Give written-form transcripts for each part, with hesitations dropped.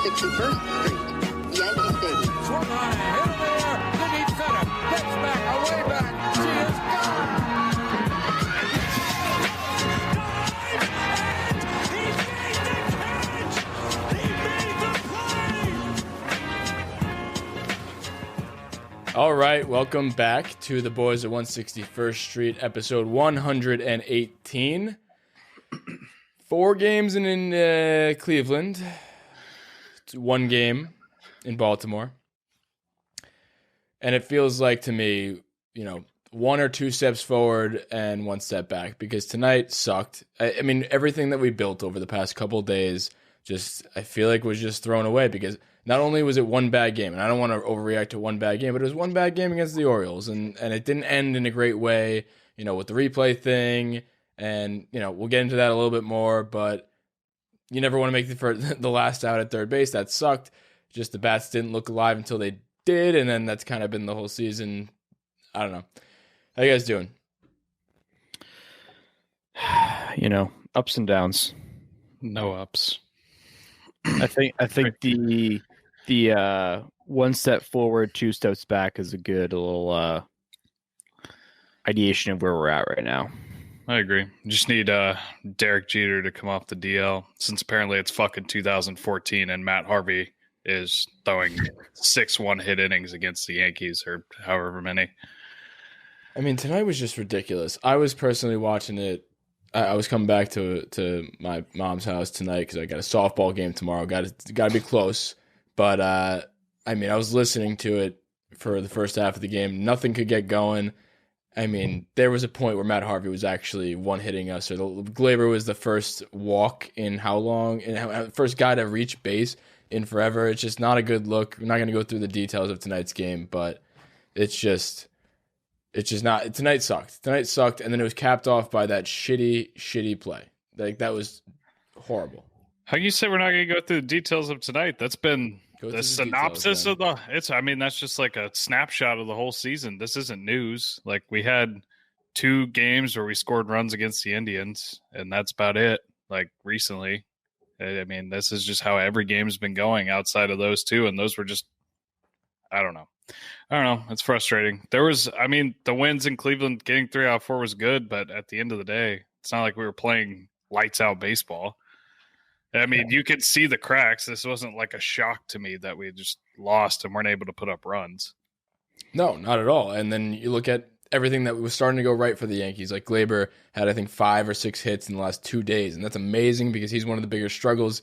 161st Street, Yankee Stadium. Swung on, hit in the air, the deep center, gets back, away back, she is gone! All right, welcome back to the Boys at 161st Street, episode 118. 4 games in Cleveland, 1 game in Baltimore. And it feels like to me, 1 or 2 steps forward and 1 step back, because tonight sucked. I mean, everything that we built over the past couple of days I feel like was just thrown away, because not only was it 1 bad game, and I don't want to overreact to 1 bad game, but it was 1 bad game against the Orioles, and it didn't end in a great way, with the replay thing, and, we'll get into that a little bit more, but you never want to make the last out at third base. That sucked. Just the bats didn't look alive until they did, and then that's kind of been the whole season. I don't know. How you guys doing? Ups and downs. No ups. I think the 1 step forward, 2 steps back is a good little ideation of where we're at right now. I agree. Just need Derek Jeter to come off the DL, since apparently it's fucking 2014 and Matt Harvey is throwing 6 one-hit innings against the Yankees, or however many. I mean, tonight was just ridiculous. I was personally watching it. I was coming back to my mom's house tonight because I got a softball game tomorrow. Got to be close. But, I mean, I was listening to it for the first half of the game. Nothing could get going. I mean, there was a point where Matt Harvey was actually one-hitting us. Or Gleyber was the first walk in how long? And first guy to reach base in forever. It's just not a good look. We're not going to go through the details of tonight's game, but it's just not. Tonight sucked. And then it was capped off by that shitty play. Like, that was horrible. How can you say we're not going to go through the details of tonight? That's been the synopsis of the. That's just like a snapshot of the whole season. This isn't news. Like, we had 2 games where we scored runs against the Indians, and that's about it. Like, recently, I mean, this is just how every game's been going outside of those 2, and those were just. I don't know. It's frustrating. The wins in Cleveland, getting 3 out of 4 was good, but at the end of the day, it's not like we were playing lights out baseball. I mean, you could see the cracks. This wasn't like a shock to me that we just lost and weren't able to put up runs. No, not at all. And then you look at everything that was starting to go right for the Yankees. Like, Gleyber had, I think, 5 or 6 hits in the last 2 days, and that's amazing because he's one of the bigger struggles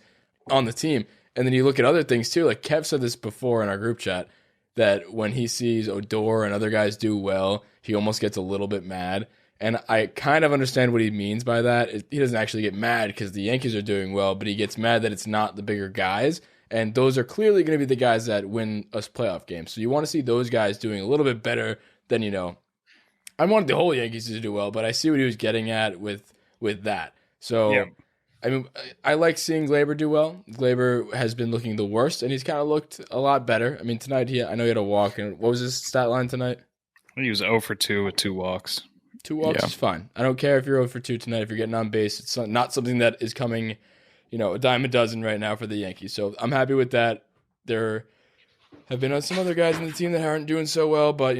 on the team. And then you look at other things too. Like, Kev said this before in our group chat, that when he sees Odor and other guys do well, he almost gets a little bit mad. And I kind of understand what he means by that. He doesn't actually get mad because the Yankees are doing well, but he gets mad that it's not the bigger guys. And those are clearly going to be the guys that win us playoff games. So you want to see those guys doing a little bit better than, I wanted the whole Yankees to do well, but I see what he was getting at with that. So, yeah. I mean, I like seeing Gleyber do well. Gleyber has been looking the worst, and he's kind of looked a lot better. I mean, tonight, I know he had a walk. And what was his stat line tonight? He was 0 for 2 with 2 walks. 2 walks is fine. I don't care if you're 0 for 2 tonight. If you're getting on base, it's not something that is coming, a dime a dozen right now for the Yankees. So I'm happy with that. There have been some other guys in the team that aren't doing so well, but,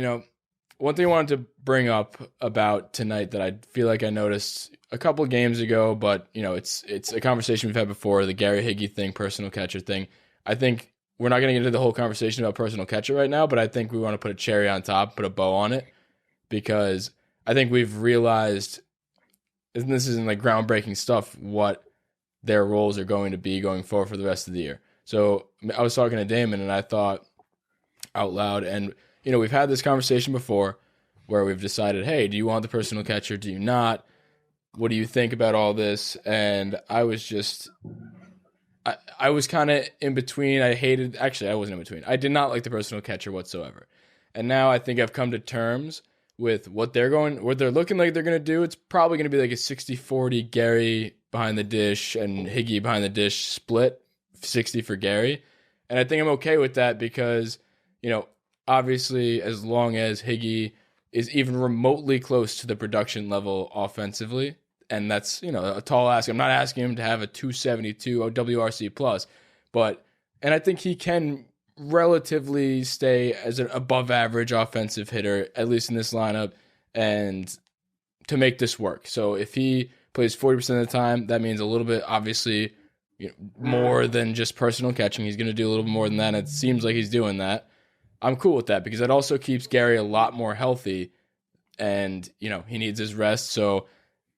one thing I wanted to bring up about tonight that I feel like I noticed a couple of games ago, but it's a conversation we've had before, the Gary Higgy thing, personal catcher thing. I think we're not going to get into the whole conversation about personal catcher right now, but I think we want to put a cherry on top, put a bow on it, because I think we've realized, and this isn't like groundbreaking stuff, what their roles are going to be going forward for the rest of the year. So I was talking to Damon, and I thought out loud, and we've had this conversation before where we've decided, hey, do you want the personal catcher? Do you not? What do you think about all this? And I was kind of in between. I wasn't in between. I did not like the personal catcher whatsoever. And now I think I've come to terms with what they're looking like they're going to do. It's probably going to be like a 60-40 Gary behind the dish and Higgy behind the dish split, 60 for Gary. And I think I'm okay with that because, obviously, as long as Higgy is even remotely close to the production level offensively, and that's, a tall ask. I'm not asking him to have a 272 WRC plus, but And I think he can relatively stay as an above average offensive hitter, at least in this lineup, and to make this work. So if he plays 40% of the time, that means a little bit, obviously, more than just personal catching. He's going to do a little bit more than that. And it seems like he's doing that. I'm cool with that because it also keeps Gary a lot more healthy, and he needs his rest. So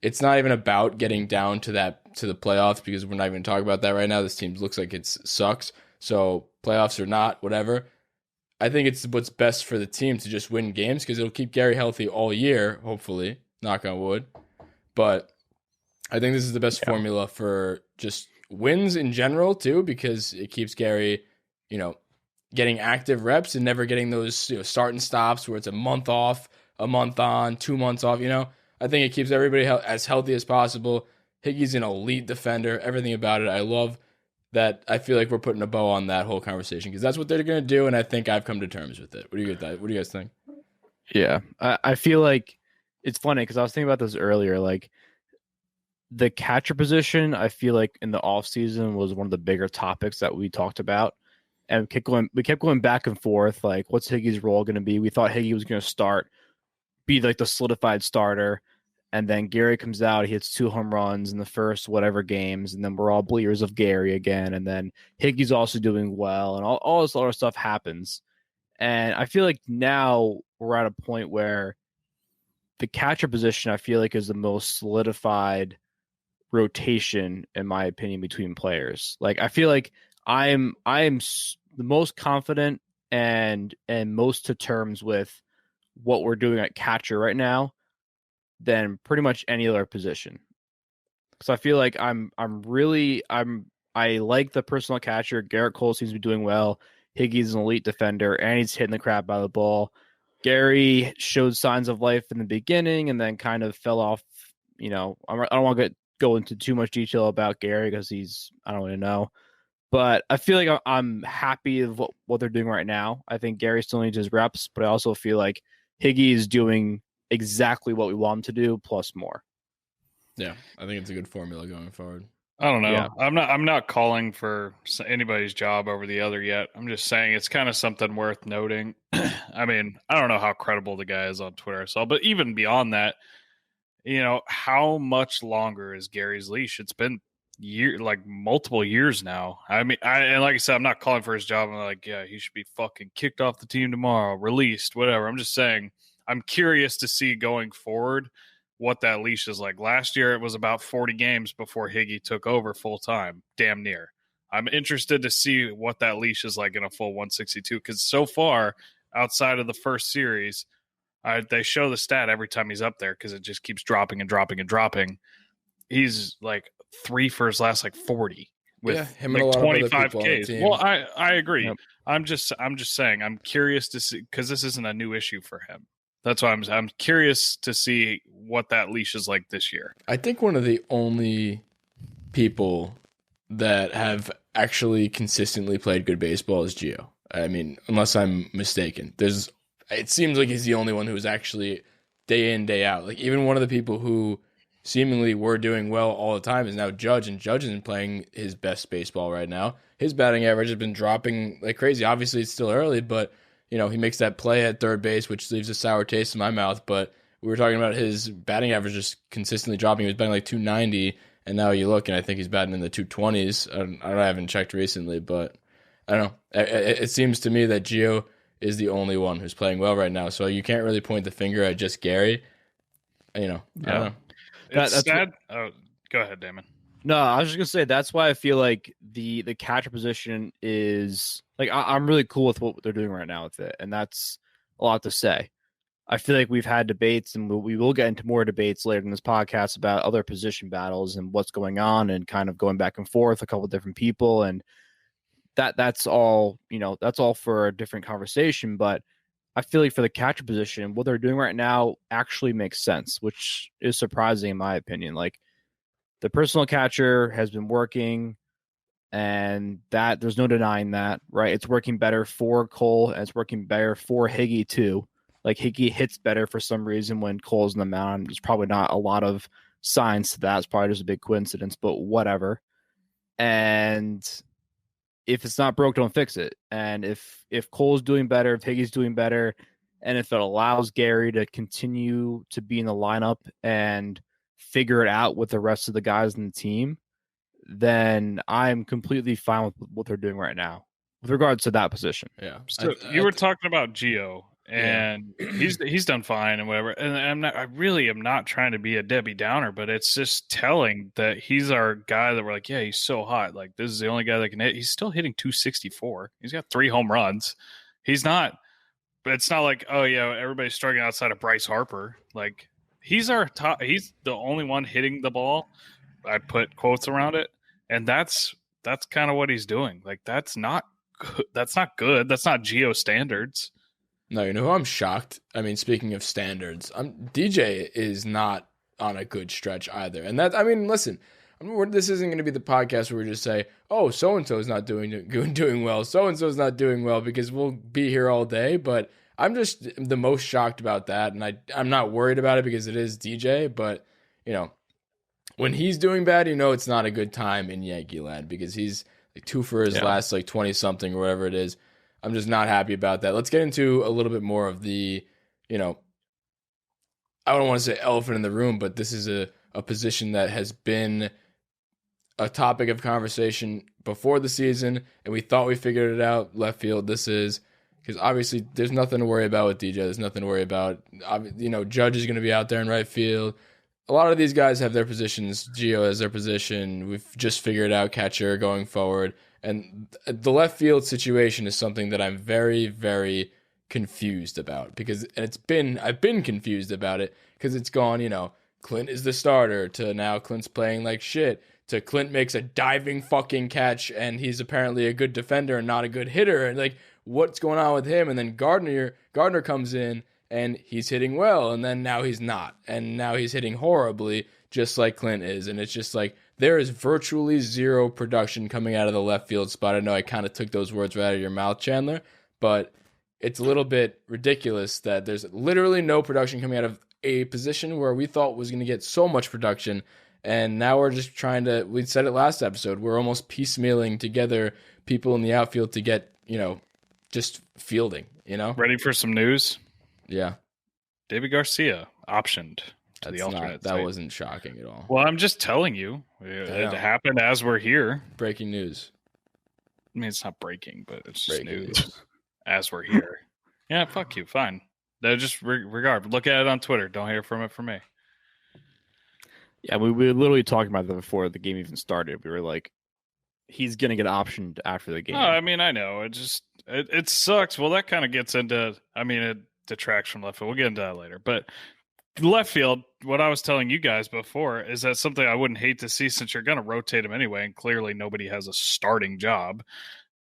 it's not even about getting down to the playoffs, because we're not even talking about that right now. This team looks like it sucks. So playoffs or not, whatever. I think it's what's best for the team to just win games, because it'll keep Gary healthy all year, hopefully, knock on wood. But I think this is the best formula for just wins in general too, because it keeps Gary, getting active reps and never getting those start and stops where it's a month off, a month on, 2 months off. I think it keeps everybody as healthy as possible. Higgy's an elite defender, everything about it. I love that. I feel like we're putting a bow on that whole conversation, because that's what they're going to do, and I think I've come to terms with it. What do you guys think? Yeah, I feel like it's funny because I was thinking about this earlier. Like, the catcher position, I feel like in the offseason was one of the bigger topics that we talked about. And we kept going back and forth, like, what's Higgy's role going to be? We thought Higgy was going to be like the solidified starter. And then Gary comes out, he hits 2 home runs in the first whatever games, and then we're all bleers of Gary again. And then Higgy's also doing well, and all this other stuff happens. And I feel like now we're at a point where the catcher position, I feel like, is the most solidified rotation, in my opinion, between players. Like, I feel like I am the most confident and most to terms with what we're doing at catcher right now than pretty much any other position. So I feel like I like the personal catcher. Garrett Cole seems to be doing well. Higgy's an elite defender, and he's hitting the crap out of the ball. Gary showed signs of life in the beginning and then kind of fell off. I don't want to go into too much detail about Gary because I don't really know. But I feel like I'm happy with what they're doing right now. I think Gary still needs his reps, but I also feel like Higgy is doing exactly what we want him to do, plus more. Yeah, I think it's a good formula going forward. I don't know. Yeah. I'm not calling for anybody's job over the other yet. I'm just saying it's kind of something worth noting. I mean, I don't know how credible the guy is on Twitter, but even beyond that, how much longer is Gary's leash? It's been multiple years now. I mean, and like I said, I'm not calling for his job. I'm like, yeah, he should be fucking kicked off the team tomorrow, released, whatever. I'm just saying I'm curious to see going forward what that leash is like. Last year, it was about 40 games before Higgy took over full time, damn near. I'm interested to see what that leash is like in a full 162, because so far, outside of the first series, they show the stat every time he's up there because it just keeps dropping and dropping and dropping. He's like 3 for his last 40 with him and a lot 25 of other Ks. people Well, I agree. Yep. I'm just saying I'm curious to see, because this isn't a new issue for him. That's why I'm curious to see what that leash is like this year. I think one of the only people that have actually consistently played good baseball is Gio. I mean, unless I'm mistaken. It seems like he's the only one who's actually day in, day out. Like, even one of the people who seemingly were doing well all the time is now Judge, and Judge isn't playing his best baseball right now. His batting average has been dropping like crazy. Obviously, it's still early, but he makes that play at third base, which leaves a sour taste in my mouth. But we were talking about his batting average just consistently dropping. He was batting like 290, and now you look, and I think he's batting in the 220s. I haven't checked recently, but I don't know. It seems to me that Gio is the only one who's playing well right now. So you can't really point the finger at just Gary. I don't know. It's sad. Oh, go ahead, Damon. No, I was just gonna say that's why I feel like the catcher position is like I'm really cool with what they're doing right now with it, and that's a lot to say. I feel like we've had debates, and we will get into more debates later in this podcast about other position battles and what's going on, and kind of going back and forth, a couple of different people, and that's all that's all for a different conversation. But I feel like for the catcher position, what they're doing right now actually makes sense, which is surprising in my opinion. Like, the personal catcher has been working, and that there's no denying that, right? It's working better for Cole, and it's working better for Higgy too. Like, Higgy hits better for some reason when Cole's in the mound. There's probably not a lot of signs to that. It's probably just a big coincidence, but whatever. And if it's not broke, don't fix it. And if Cole's doing better, if Higgy's doing better, and if it allows Gary to continue to be in the lineup and figure it out with the rest of the guys in the team, then I'm completely fine with what they're doing right now with regards to that position. Yeah. So you were talking about Gio, and he's done fine and whatever. And I really am not trying to be a Debbie Downer, but it's just telling that he's our guy that we're like, yeah, he's so hot. Like, this is the only guy that can hit. He's still hitting 264. He's got 3 home runs. He's not, but it's not like, oh yeah, everybody's struggling outside of Bryce Harper. Like, he's our top. He's the only one hitting the ball. I put quotes around it, and that's kind of what he's doing. Like, that's not good. That's not good. That's not Gio standards. No, you know who I'm shocked? I mean, speaking of standards, DJ is not on a good stretch either. And that, I mean, listen, this isn't going to be the podcast where we just say, oh, so-and-so is not doing well. So-and-so is not doing well, because we'll be here all day. But I'm just the most shocked about that. And I'm not worried about it because it is DJ. But, you know, when he's doing bad, you know it's not a good time in Yankee land, because he's like 2 for his last like 20-something or whatever it is. I'm just not happy about that. Let's get into a little bit more of the, you know, I don't want to say elephant in the room, but this is a position that has been a topic of conversation before the season, and we thought we figured it out. Left field, this is, because obviously there's nothing to worry about with DJ. There's nothing to worry about. You know, Judge is going to be out there in right field. A lot of these guys have their positions. Gio has their position. We've just figured out catcher going forward. And the left field situation is something that I'm very, very confused about, because I've been confused about it, because it's gone, you know, Clint is the starter, to now Clint's playing like shit, to Clint makes a diving fucking catch and he's apparently a good defender and not a good hitter. And like, what's going on with him? And then Gardner comes in and he's hitting well, and then now he's not. And now he's hitting horribly, just like Clint is. And it's just like, there is virtually zero production coming out of the left field spot. I know I kind of took those words right out of your mouth, Chandler, but it's a little bit ridiculous that there's literally no production coming out of a position where we thought was going to get so much production. And now we're just we said it last episode, we're almost piecemealing together people in the outfield to get, you know, just fielding, you know? Ready for some news? Yeah. David Garcia optioned to the alternate. That wasn't shocking at all. Well, I'm just telling you, it happened as we're here. Breaking news. I mean, it's not breaking, but it's just news as we're here. Yeah, fuck you. Fine. Just regard. Look at it on Twitter. Don't hear from me. Yeah, we were literally talking about that before the game even started. We were like, he's going to get optioned after the game. Oh, I mean, I know. It sucks. Well, that kind of gets into, I mean, it detracts from left field. We'll get into that later. But left field, what I was telling you guys before is that something I wouldn't hate to see, since you're going to rotate him anyway, and clearly nobody has a starting job.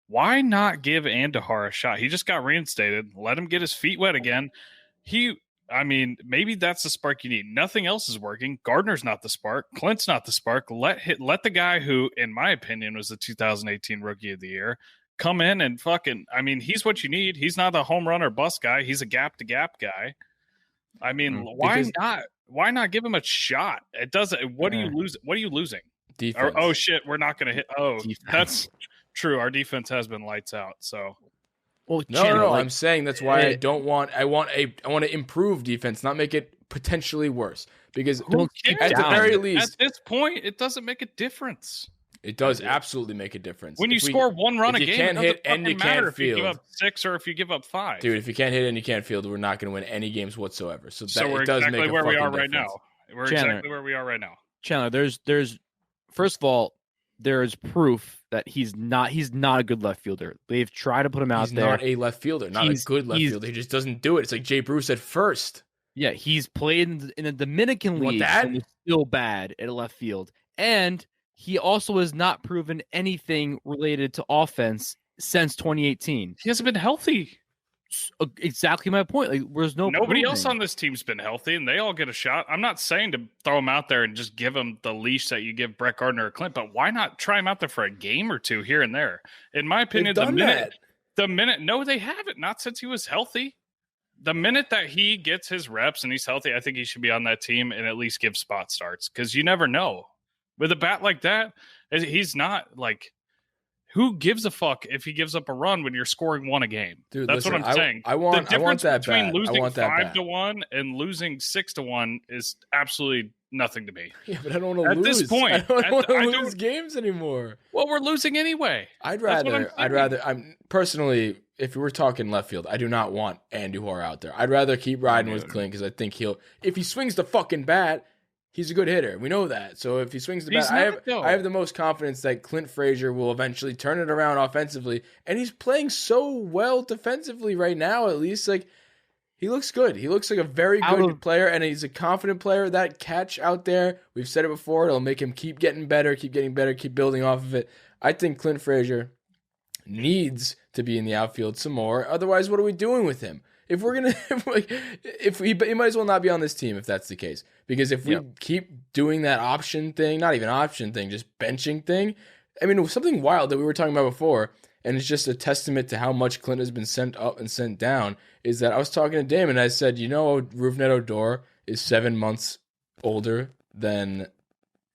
Why not give Andahar a shot? He just got reinstated. Let him get his feet wet again. I mean, maybe that's the spark you need. Nothing else is working. Gardner's not the spark. Clint's not the spark. Let the guy who, in my opinion, was the 2018 Rookie of the Year come in and fucking, I mean, he's what you need. He's not a home run or bust guy. He's a gap-to-gap guy. I mean, why not give him a shot? It doesn't. What are you losing? What are you losing? Defense. Oh shit, we're not going to hit. Oh, defense. That's true. Our defense has been lights out. So, well, no. I'm saying that's why I want to improve defense, not make it potentially worse. Because at the very least, at this point, it doesn't make a difference. It does absolutely make a difference. When you score one run a game, you can't hit and you can't field. If you give up 6 or if you give up 5. Dude, if you can't hit and you can't field, we're not going to win any games whatsoever. So we're it does exactly make a where we are difference. right now. We're Chandler, exactly where we are right now. Chandler, there's first of all, there is proof that he's not a good left fielder. They've tried to put him out there. He's not a left fielder, not a good left fielder. He just doesn't do it. It's like Jay Bruce at first. Yeah, he's played in the Dominican League and was still bad at left field. And he also has not proven anything related to offense since 2018. He hasn't been healthy. Exactly my point. Like, there's nobody else on this team's been healthy, and they all get a shot. I'm not saying to throw him out there and just give him the leash that you give Brett Gardner or Clint, but why not try him out there for a game or two here and there? In my opinion, the minute, no, they haven't. Not since he was healthy. The minute that he gets his reps and he's healthy, I think he should be on that team and at least give spot starts, because you never know. With a bat like that, he's not like, Who gives a fuck if he gives up a run when you're scoring 1 a game? Dude, that's listen, what I'm saying. I want that between bat. losing I want that 5-1 and losing 6-1 is absolutely nothing to me. Yeah, but I don't want to lose. At this point, I don't want to lose games anymore. Well, we're losing anyway. I'd rather. I'm personally, if we were talking left field, I do not want Andujar out there. I'd rather keep riding with Clint because I think if he swings the fucking bat, he's a good hitter. We know that. So if he swings the bat, I have the most confidence that Clint Frazier will eventually turn it around offensively, and he's playing so well defensively right now. At least he looks good. He looks like a very good player, and he's a confident player. That catch out there, we've said it before, it'll make him keep getting better, keep building off of it. I think Clint Frazier needs to be in the outfield some more. Otherwise, what are we doing with him? If we're gonna, he might as well not be on this team if that's the case. Because if we keep doing that option thing, not even option thing, just benching thing. I mean, it was something wild that we were talking about before, and it's just a testament to how much Clint has been sent up and sent down. Is that I was talking to Damon, and I said, Rougned Odor is 7 months older than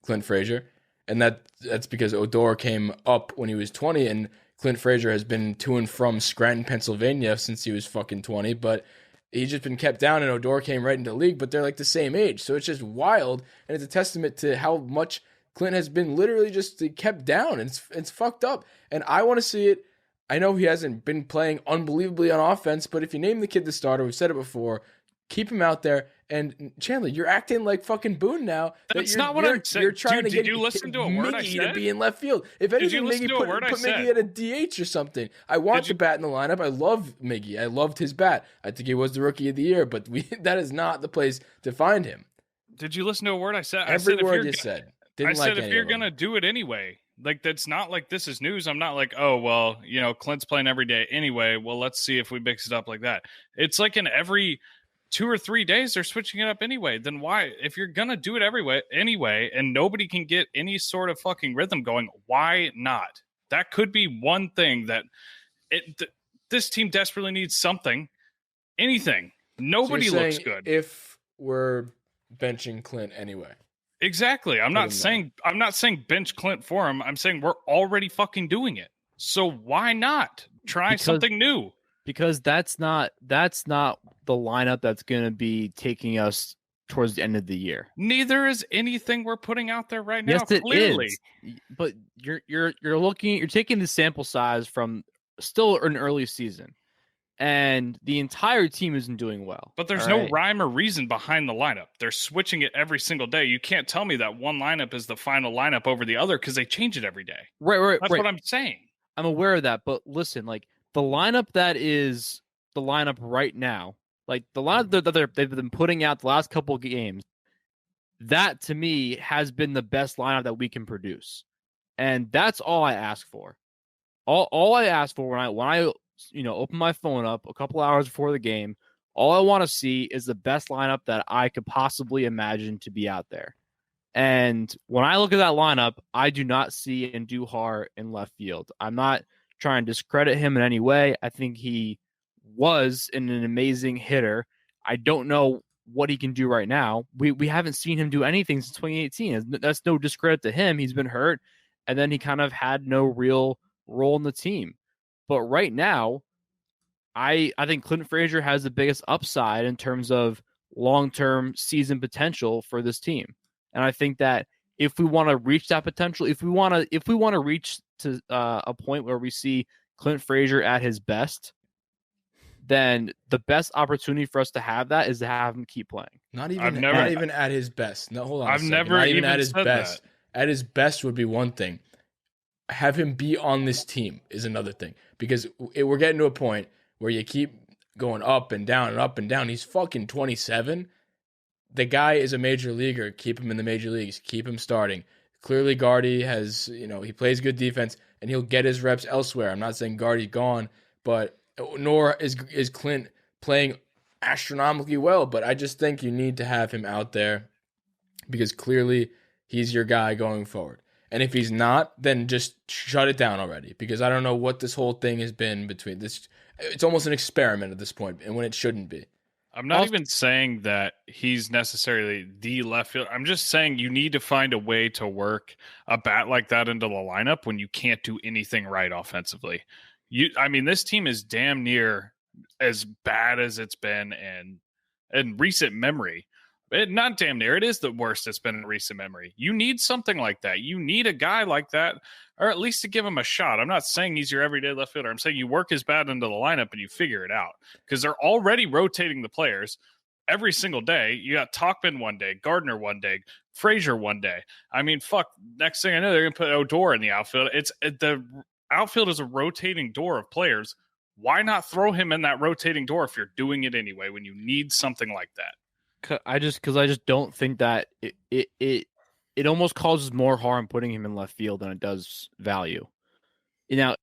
Clint Frazier, and that's because Odor came up when he was 20, and Clint Frazier has been to and from Scranton, Pennsylvania since he was fucking 20, but he's just been kept down, and Odor came right into the league, but they're like the same age. So it's just wild, and it's a testament to how much Clint has been literally just kept down, and it's fucked up. And I want to see it. I know he hasn't been playing unbelievably on offense, but if you name the kid the starter, we've said it before, keep him out there. And Chandler, you're acting like fucking Boone now. That's not what I'm saying. You're trying to get you listen to a word I Miggy said? to be in left field. If anything, Miggy put Miggy at a DH or something. I want the bat in the lineup. I love Miggy. I loved his bat. I think he was the rookie of the year, but that is not the place to find him. Did you listen to a word I said? Every word you said. I said if you're gonna do it anyway. Like, that's not like this is news. I'm not like, oh, well, Clint's playing every day anyway. Well, let's see if we mix it up like that. It's like in every 2 or 3 days, they're switching it up anyway. Then why, if you're going to do it anyway, and nobody can get any sort of fucking rhythm going, why not? That could be one thing that this team desperately needs something, anything. Nobody looks good. If we're benching Clint anyway. Exactly. I'm not saying bench Clint for him. I'm saying we're already fucking doing it. So why not try something new? Because that's not the lineup that's going to be taking us towards the end of the year. Neither is anything we're putting out there right now. Yes, it clearly. is. But you're taking the sample size from still an early season. And the entire team isn't doing well. But there's no rhyme or reason behind the lineup. They're switching it every single day. You can't tell me that one lineup is the final lineup over the other because they change it every day. Right. That's what I'm saying. I'm aware of that. But listen, like the lineup that is the lineup right now, like the lineup that they've been putting out the last couple of games, that to me has been the best lineup that we can produce. And that's all I ask for. All I ask for when I open my phone up a couple hours before the game, all I want to see is the best lineup that I could possibly imagine to be out there. And when I look at that lineup, I do not see Andujar in left field. I'm not trying to discredit him in any way. I think he was an amazing hitter. I don't know what he can do right now. We haven't seen him do anything since 2018. That's no discredit to him. He's been hurt, and then he kind of had no real role in the team. But right now, I think Clint Frazier has the biggest upside in terms of long-term season potential for this team. And I think that if we want to reach that potential, if we want to reach to a point where we see Clint Frazier at his best, then the best opportunity for us to have that is to have him keep playing. Not even at his best. No, hold on. I've never not even at his said best. that. At his best would be one thing. Have him be on this team is another thing, because we're getting to a point where you keep going up and down and up and down. He's fucking 27. The guy is a major leaguer. Keep him in the major leagues. Keep him starting. Clearly, Gardy has, he plays good defense and he'll get his reps elsewhere. I'm not saying Gardy's gone, but nor is Clint playing astronomically well. But I just think you need to have him out there because clearly he's your guy going forward. And if he's not, then just shut it down already, because I don't know what this whole thing has been between this. It's almost an experiment at this point, and when it shouldn't be. I'm not even saying that he's necessarily the left field. I'm just saying you need to find a way to work a bat like that into the lineup when you can't do anything right offensively. This team is damn near as bad as it's been in recent memory. Not damn near. It is the worst it's been in recent memory. You need something like that. You need a guy like that, or at least to give him a shot. I'm not saying he's your everyday left fielder. I'm saying you work his bat into the lineup and you figure it out, because they're already rotating the players every single day. You got Talkman one day, Gardner one day, Frazier one day. Next thing I know, they're going to put Odor in the outfield. The outfield is a rotating door of players. Why not throw him in that rotating door if you're doing it anyway when you need something like that? I just don't think that it almost causes more harm putting him in left field than it does value. Now,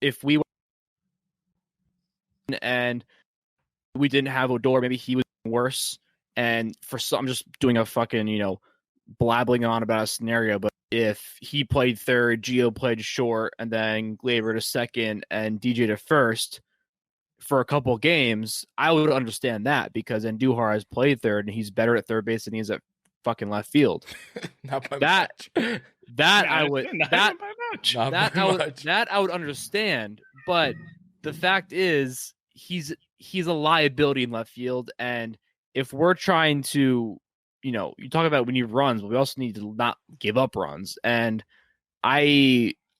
if we and we didn't have Odor, maybe he was worse. And I'm just doing a fucking, blabbling on about a scenario. But if he played third, Gio played short, and then Gleyber to second, and DJ to first for a couple games, I would understand that, because Andujar has played third and he's better at third base than he is at fucking left field. Not by that much. that I would that Not that by I would much. that I would understand. But the fact is, he's a liability in left field, and if we're trying to, you talk about we need runs, but we also need to not give up runs. And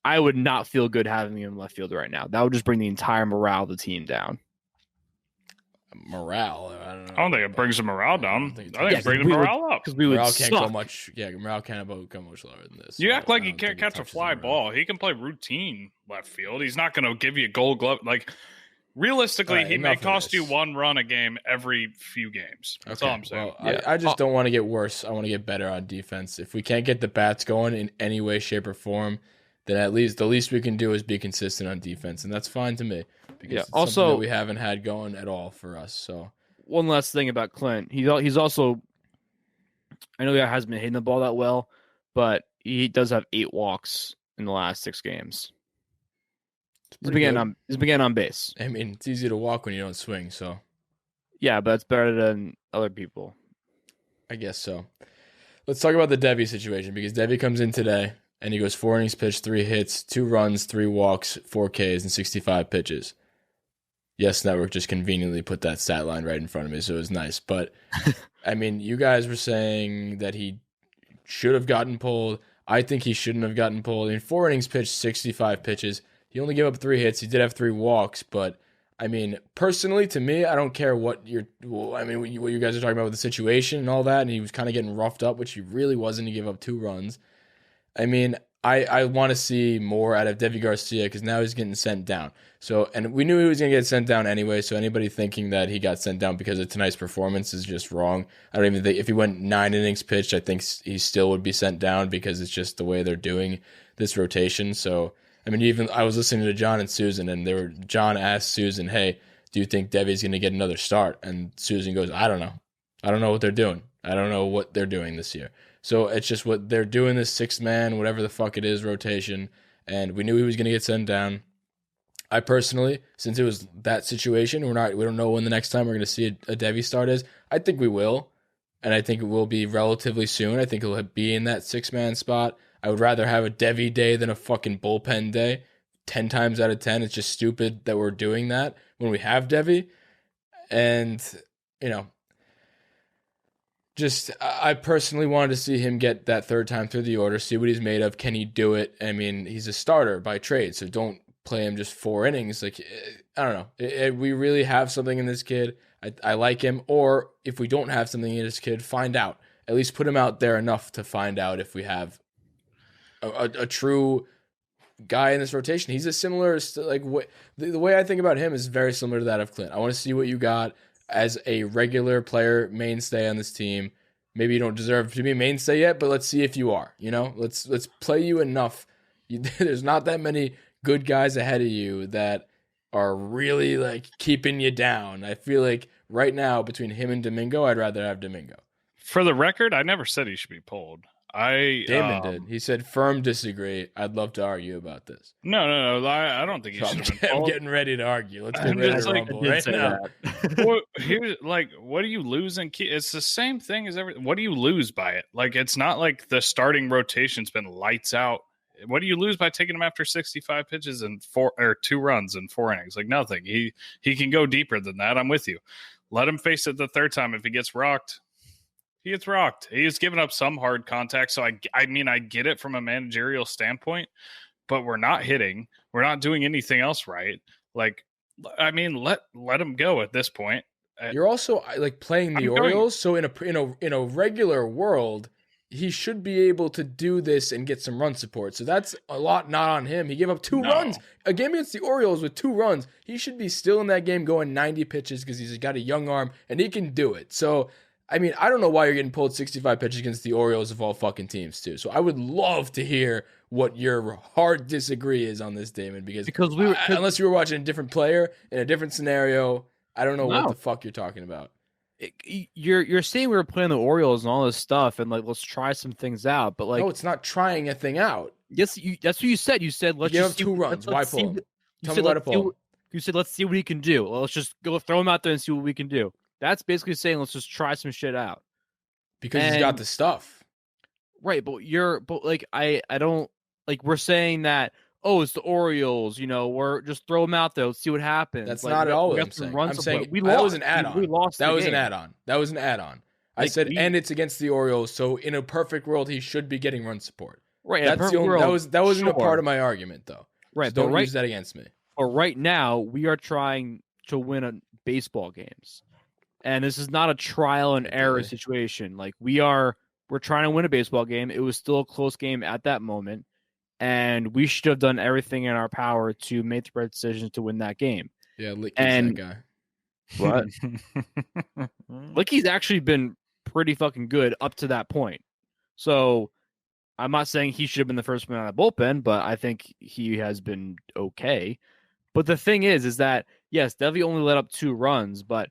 I would not feel good having him in left field right now. That would just bring the entire morale of the team down. Morale? I don't know. I don't think it brings the morale down. I think it brings the we morale up. Because we would Morale suck. can't go much. Yeah, morale can't go much lower than this. You act like I he don't can't think it catch a touches fly morale. ball. He can play routine left field. He's not going to give you a gold glove. Like, realistically, All right, he may enough of cost you this. one run a game every few games. That's all I'm saying. Well, I just don't want to get worse. I want to get better on defense. If we can't get the bats going in any way, shape, or form, then at least the least we can do is be consistent on defense, and that's fine to me. Because it's something that we haven't had going at all for us. So one last thing about Clint, he's also, I know he hasn't been hitting the ball that well, but he does have 8 walks in the last 6 games. He's been getting on base. I mean, it's easy to walk when you don't swing, so Yeah, but it's better than other people. I guess so. Let's talk about the Deivi situation, because Deivi comes in today and he goes 4 innings pitched, 3 hits, 2 runs, 3 walks, 4 Ks, and 65 pitches. Yes Network just conveniently put that stat line right in front of me, so it was nice. But, I mean, you guys were saying that he should have gotten pulled. I think he shouldn't have gotten pulled. In 4 innings pitched, 65 pitches. He only gave up 3 hits. He did have 3 walks, but I mean, personally, to me, I don't care what you guys are talking about with the situation and all that, and he was kind of getting roughed up, which he really wasn't. He gave up 2 runs. I mean, I want to see more out of Deivi Garcia, because now he's getting sent down. So, and we knew he was going to get sent down anyway, so anybody thinking that he got sent down because of tonight's performance is just wrong. I don't even think, if he went 9 innings pitched, I think he still would be sent down, because it's just the way they're doing this rotation. So, I mean, even I was listening to John and Susan, and John asked Susan, "Hey, do you think Devi's going to get another start?" And Susan goes, "I don't know. I don't know what they're doing. I don't know what they're doing this year." So it's just what they're doing, this 6-man, whatever the fuck it is, rotation. And we knew he was going to get sent down. I personally, since it was that situation, we don't know when the next time we're going to see a Deivi start is. I think we will, and I think it will be relatively soon. I think he'll be in that 6-man spot. I would rather have a Deivi day than a fucking bullpen day. 10 times out of 10, it's just stupid that we're doing that when we have Deivi. And, I personally wanted to see him get that 3rd time through the order, see what he's made of. Can he do it? I mean, he's a starter by trade, so don't play him just 4 innings. Like, I don't know. We really have something in this kid. I like him. Or if we don't have something in this kid, find out. At least put him out there enough to find out if we have a true guy in this rotation. He's a similar, like, the way I think about him is very similar to that of Clint. I want to see what you got as a regular player, mainstay on this team. Maybe you don't deserve to be a mainstay yet, but let's see if you are. Let's play you enough. There's not that many good guys ahead of you that are really like keeping you down. I feel like right now between him and Domingo, I'd rather have Domingo. For the record, I never said he should be pulled. Damon did. He said, "Firm disagree. I'd love to argue about this." No. I don't think he should have been I'm pulled. getting ready to argue. Let's get I'm ready just to like- rumble right now. Here's like, what do you lose in key? It's the same thing as every. What do you lose by it? Like, it's not like the starting rotation's been lights out. What do you lose by taking him after 65 pitches and 2 runs in 4 innings? Like nothing. He can go deeper than that. I'm with you. Let him face it the third time. If he gets rocked, he gets rocked. He's given up some hard contact. So I mean, I get it from a managerial standpoint, but we're not hitting. We're not doing anything else right. Like, I mean, let him go at this point. You're also like playing the Orioles, so in a regular world, he should be able to do this and get some run support. So that's a lot not on him. He gave up 2 runs. A game against the Orioles with 2 runs. He should be still in that game going 90 pitches because he's got a young arm and he can do it. So, I mean, I don't know why you're getting pulled 65 pitches against the Orioles of all fucking teams too. So I would love to hear what your hard disagree is on this, Damon, because unless you were watching a different player in a different scenario, I don't know what the fuck you're talking about. You're saying we were playing the Orioles and all this stuff, and like let's try some things out. But like, no, it's not trying a thing out. Yes, that's what you said. You said let's give just up 2 runs. Why pull him? Tell me why to pull him. You said let's see what he can do. Well, let's just go throw him out there and see what we can do. That's basically saying let's just try some shit out because he's got the stuff, right? But like I don't like we're saying that. Oh, it's the Orioles. You know, we're just throw them out there. Let's see what happens. That's not at all what I'm saying. I'm saying we lost. That was an add-on. We lost. That was an add-on. That was an add-on. I said, and it's against the Orioles. So in a perfect world, he should be getting run support. Right. That's the only. That wasn't a part of my argument, though. Right. So don't use that against me. But right now, we are trying to win baseball games, and this is not a trial and error situation. Like we're trying to win a baseball game. It was still a close game at that moment. And we should have done everything in our power to make the right decisions to win that game. Yeah, Licky's that guy. What? Licky's actually been pretty fucking good up to that point. So I'm not saying he should have been the first man out of the bullpen, but I think he has been okay. But the thing is that, yes, Deivi only let up 2 runs, but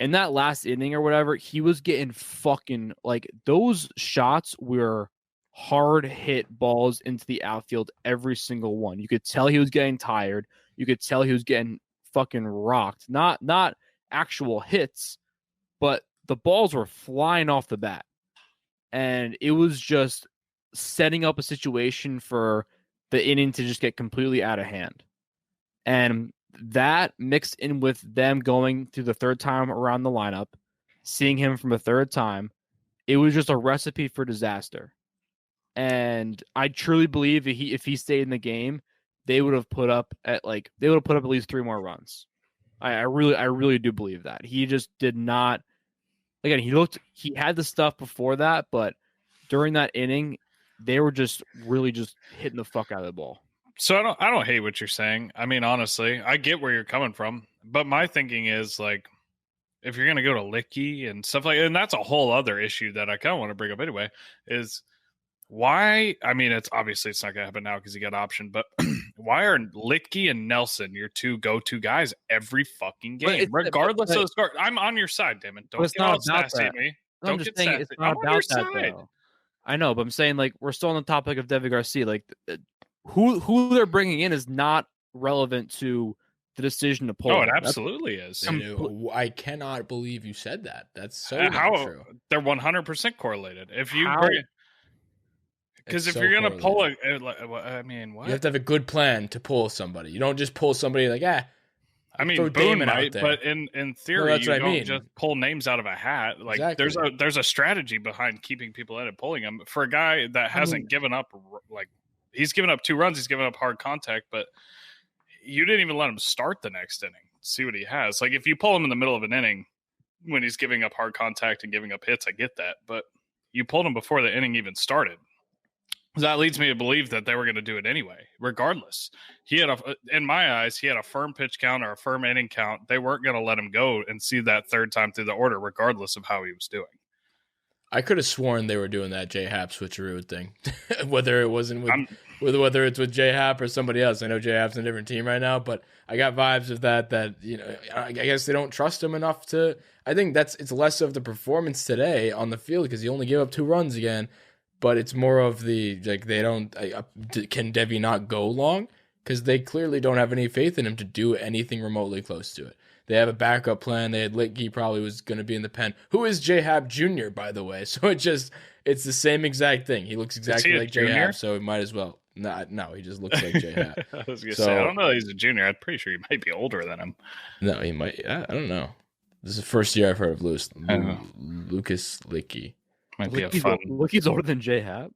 in that last inning or whatever, he was getting fucking, like, those shots were hard hit balls into the outfield, every single one. You could tell he was getting tired. You could tell he was getting fucking rocked. Not actual hits, but the balls were flying off the bat. And it was just setting up a situation for the inning to just get completely out of hand. And that mixed in with them going through the third time around the lineup, seeing him from a third time, it was just a recipe for disaster. And I truly believe that if he stayed in the game, they would have put up at least 3 more runs. I really do believe that. He just did not. Again, he had the stuff before that, but during that inning, they were just really just hitting the fuck out of the ball. So I don't hate what you're saying. I mean, honestly, I get where you're coming from, but my thinking is like, if you're gonna go to Licky and stuff like, and that's a whole other issue that I kind of want to bring up anyway, is why? I mean, it's not gonna happen now because he got option, but why are Licky and Nelson your 2 go-to guys every fucking game, regardless of the score? I'm on your side, Damon. Don't get all sassy at me. I'm just saying it's not about that, though. I know, but I'm saying like we're still on the topic of Deivi Garcia. Like who they're bringing in is not relevant to the decision to pull. Oh, it absolutely is. I cannot believe you said that. That's so not true. They're 100% correlated. If you because if you're gonna pull I mean, what? You have to have a good plan to pull somebody. You don't just pull somebody like I mean, Boone might, but in theory, you don't just pull names out of a hat. Like there's a strategy behind keeping people in and pulling them. For a guy that hasn't given up, like he's given up 2 runs, he's given up hard contact, but you didn't even let him start the next inning. See what he has. Like if you pull him in the middle of an inning when he's giving up hard contact and giving up hits, I get that, but you pulled him before the inning even started. That leads me to believe that they were going to do it anyway, regardless. In my eyes, he had a firm pitch count or a firm inning count. They weren't going to let him go and see that third time through the order, regardless of how he was doing. I could have sworn they were doing that J-Hap switcheroo thing, whether it wasn't whether it's with J-Hap or somebody else. I know J-Hap's in a different team right now, but I got vibes of that I guess they don't trust him enough to. I think it's less of the performance today on the field because he only gave up 2 runs again. but it's more of the like they don't. Can Deivi not go long? Because they clearly don't have any faith in him to do anything remotely close to it. They have a backup plan. They had Litke probably was going to be in the pen. Who is J-Hab Jr., by the way? So it's the same exact thing. He looks exactly like J-Hab, so it might as well. No, he just looks like J-Hab. I was going to say, I don't know he's a junior. I'm pretty sure he might be older than him. No, he might. I don't know. This is the first year I've heard of Lucas Litke. Might be a fun. Litke's older than J-Hab.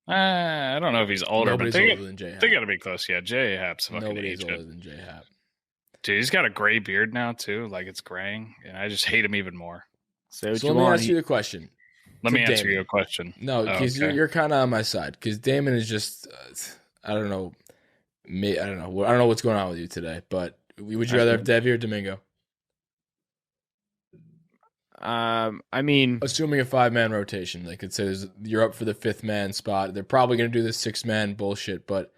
I don't know if he's older, Nobody's but older than J-Hab. they got to be close. Yeah, J-Hab's fucking Nobody's aged. older than J-Hab. Dude, he's got a gray beard now too. Like it's graying, and I just hate him even more. So let me ask you the question. Let me answer you a question. No, because you're kind of on my side. Because Damon is just, I don't know. I don't know what's going on with you today. But would you rather have Deivi or Domingo? I mean, assuming a 5-man rotation, like it says you're up for the 5th man spot. They're probably going to do this 6-man bullshit. But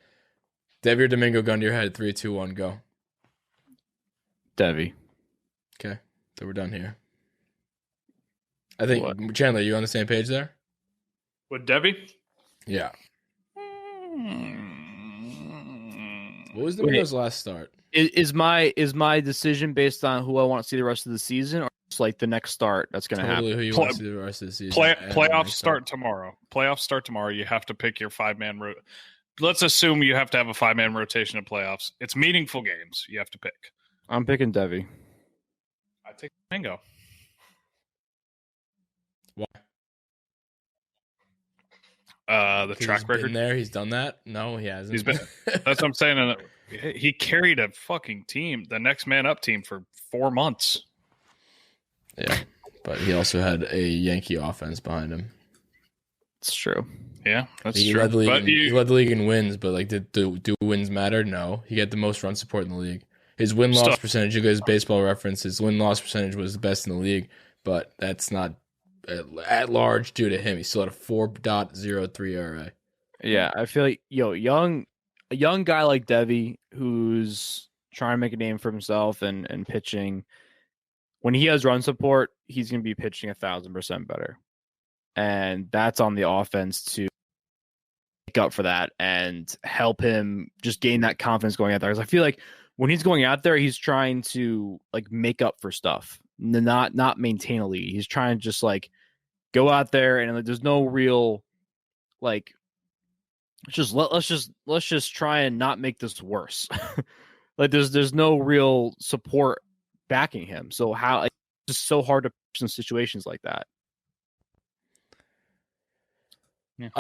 Deivi or Domingo, gun to your head. 3, 2, 1, go. Deivi. Okay, so we're done here. I think Chandler, you on the same page there? With Deivi? Yeah. What was Domingo's last start? Is my decision based on who I want to see the rest of the season, or just like the next start that's going to happen? Who you want to see the rest of the season? Playoffs start tomorrow. Playoffs start tomorrow. You have to pick your 5-man rotation. Let's assume you have to have a 5-man rotation in playoffs. It's meaningful games. You have to pick. I'm picking Deivi. I take Domingo. Why? The track record. Been there, he's done that. No, he hasn't. He's been. That's what I'm saying. He carried a fucking team, the next man up team, for 4 months. Yeah, but he also had a Yankee offense behind him. It's true. Yeah, that's he true. Led he led the league in wins, but like, do wins matter? No. He got the most run support in the league. His win-loss percentage, you guys baseball reference, his win-loss percentage was the best in the league, but that's not at large due to him. He still had a 4.03 ERA. Yeah, I feel like a young guy like Deivi who's trying to make a name for himself and pitching, when he has run support, he's going to be pitching 1,000% better. And that's on the offense to make up for that and help him just gain that confidence going out there. Because I feel like when he's going out there, he's trying to like make up for stuff, not maintain a lead. He's trying to just like go out there and like, there's no real like let's just try and not make this worse. Like there's no real support backing him. So how it's just so hard to pitch in situations like that. Yeah.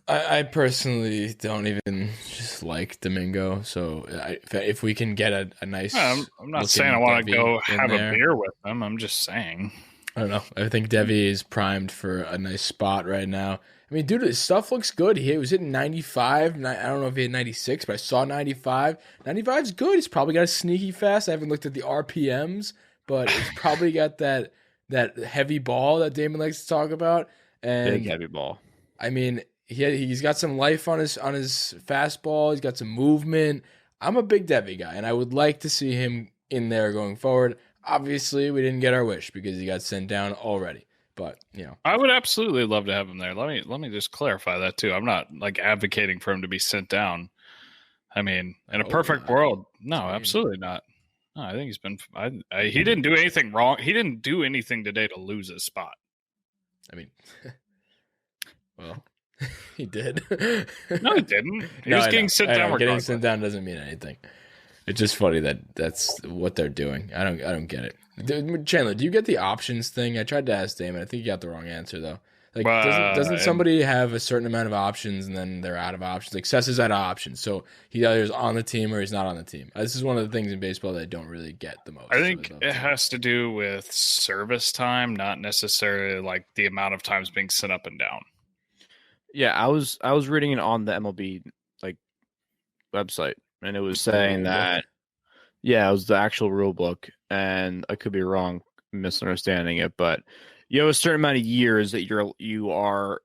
I personally don't even just like Domingo. So if we can get a nice, I'm not saying I want to go have a beer with them. I'm just saying. I don't know. I think Deivi is primed for a nice spot right now. I mean, dude, his stuff looks good. He was hitting 95. I don't know if he had 96, but I saw 95. 95 is good. He's probably got a sneaky fast. I haven't looked at the RPMs, but it's probably got that heavy ball that Damon likes to talk about. And big heavy ball. I mean, he's got some life on his fastball. He's got some movement. I'm a big Deivi guy, and I would like to see him in there going forward. Obviously, we didn't get our wish because he got sent down already. But I would absolutely love to have him there. Let me just clarify that too. I'm not like advocating for him to be sent down. I mean, in a perfect world, no, absolutely not. No, I think he's been. He didn't do anything wrong. He didn't do anything today to lose his spot. I mean, well, he did. No, he didn't. He was getting sent down. Getting sent down doesn't mean anything. It's just funny that's what they're doing. I don't get it. Chandler, do you get the options thing? I tried to ask Damon. I think you got the wrong answer though. Like, doesn't somebody have a certain amount of options and then they're out of options? Like, Sess is out of options, so he either is on the team or he's not on the team. This is one of the things in baseball that I don't really get the most. I think it has to do with service time, not necessarily like the amount of times being sent up and down. Yeah, I was reading it on the MLB like website, and it was saying that it was the actual rule book, and I could be wrong, misunderstanding it, but you have a certain amount of years that you are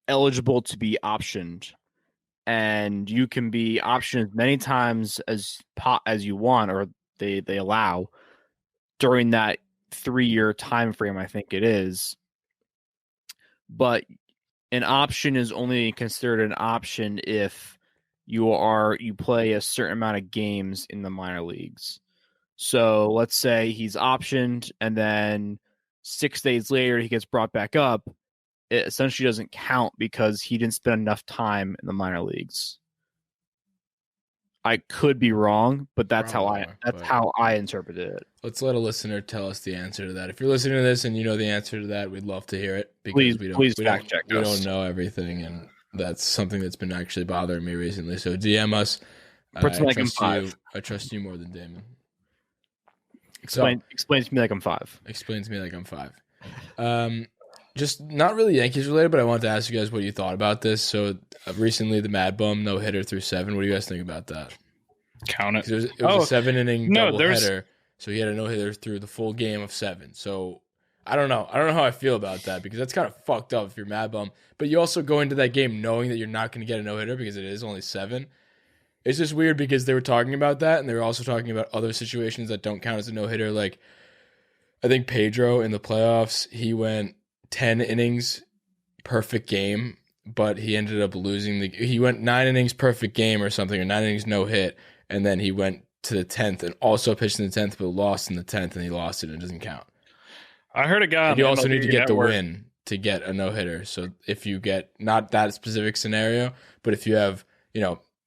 eligible to be optioned, and you can be optioned many times as you want, or they allow during that 3-year time frame, I think it is. But an option is only considered an option if you play a certain amount of games in the minor leagues. So let's say he's optioned and then 6 days later he gets brought back up. It essentially doesn't count because he didn't spend enough time in the minor leagues. I could be wrong, but that's how I interpreted it. Let's let a listener tell us the answer to that. If you're listening to this and you know the answer to that, we'd love to hear it because please fact check us. We don't know everything, and that's something that's been actually bothering me recently. So DM us. I trust you more than Damon. Explain to me like I'm 5. Explain to me like I'm 5. Just not really Yankees related, but I wanted to ask you guys what you thought about this. So recently, the Mad Bum no hitter through 7. What do you guys think about that? Count it. It was a 7-inning double hitter, so he had a no hitter through the full game of 7. So I don't know how I feel about that because that's kind of fucked up if you're Mad Bum. But you also go into that game knowing that you're not going to get a no hitter because it is only 7. It's just weird because they were talking about that, and they were also talking about other situations that don't count as a no hitter. Like I think Pedro in the playoffs, he went 10 innings, perfect game, but he ended up losing he went 9 innings, perfect game or something, or 9 innings, no hit, and then he went to the 10th and also pitched in the 10th, but lost in the 10th, and he lost it, and it doesn't count. I heard a guy on you also need to get Network. the win to get a no-hitter. So if you get not that specific scenario, but if you have,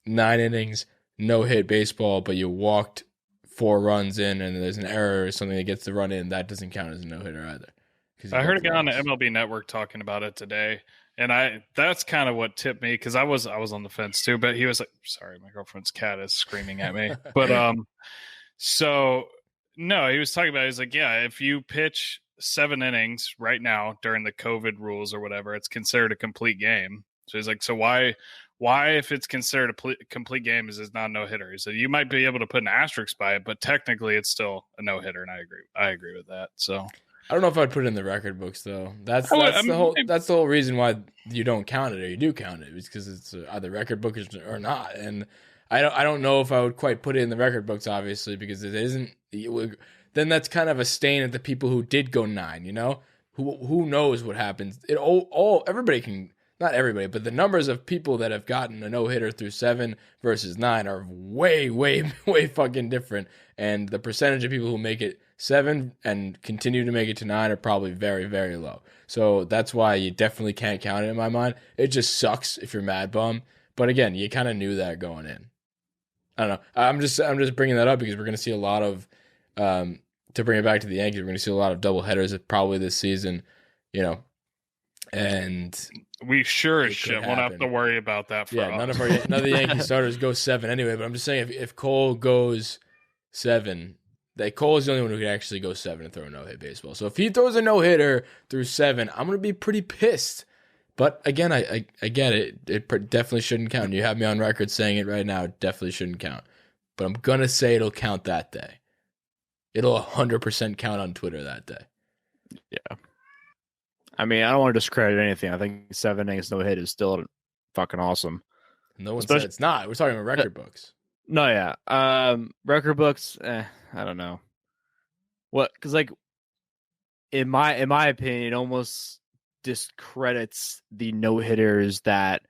9 innings, no-hit baseball, but you walked 4 runs in and there's an error or something that gets the run in, that doesn't count as a no-hitter either. I heard a guy on the MLB Network talking about it today, and that's kind of what tipped me because I was on the fence too. But he was like, "Sorry, my girlfriend's cat is screaming at me." But so no, he was talking about. He's like, "Yeah, if you pitch 7 innings right now during the COVID rules or whatever, it's considered a complete game." So he's like, "So why if it's considered a complete game is not a no hitter?" He said, "You might be able to put an asterisk by it, but technically it's still a no hitter." And I agree with that. So. I don't know if I'd put it in the record books though. That's the whole reason why you don't count it or you do count it. It's because it's either record book or not. And I don't know if I would quite put it in the record books, obviously, because it isn't. Then that's kind of a stain at the people who did go 9. Who knows what happens? Everybody can. Not everybody, but the numbers of people that have gotten a no-hitter through 7 versus 9 are way, way, way fucking different. And the percentage of people who make it 7 and continue to make it to 9 are probably very, very low. So that's why you definitely can't count it in my mind. It just sucks if you're Mad Bum. But again, you kind of knew that going in. I don't know. I'm just bringing that up because we're going to see a lot of, to bring it back to the Yankees, we're going to see a lot of double headers probably this season, and we sure as shit won't have to worry about that for us. None of the Yankee starters go 7 anyway, but I'm just saying if Cole goes 7, Cole is the only one who could actually go 7 and throw a no-hit baseball. So if he throws a no-hitter through 7, I'm going to be pretty pissed. But again, I get it. It definitely shouldn't count. You have me on record saying it right now. It definitely shouldn't count. But I'm going to say it'll count that day. It'll 100% count on Twitter that day. Yeah. I mean, I don't want to discredit anything. I think 7 innings no hit is still fucking awesome. No one said it's not. We're talking about record books. No, yeah. Record books, I don't know. What? Because in my opinion, it almost discredits the no hitters that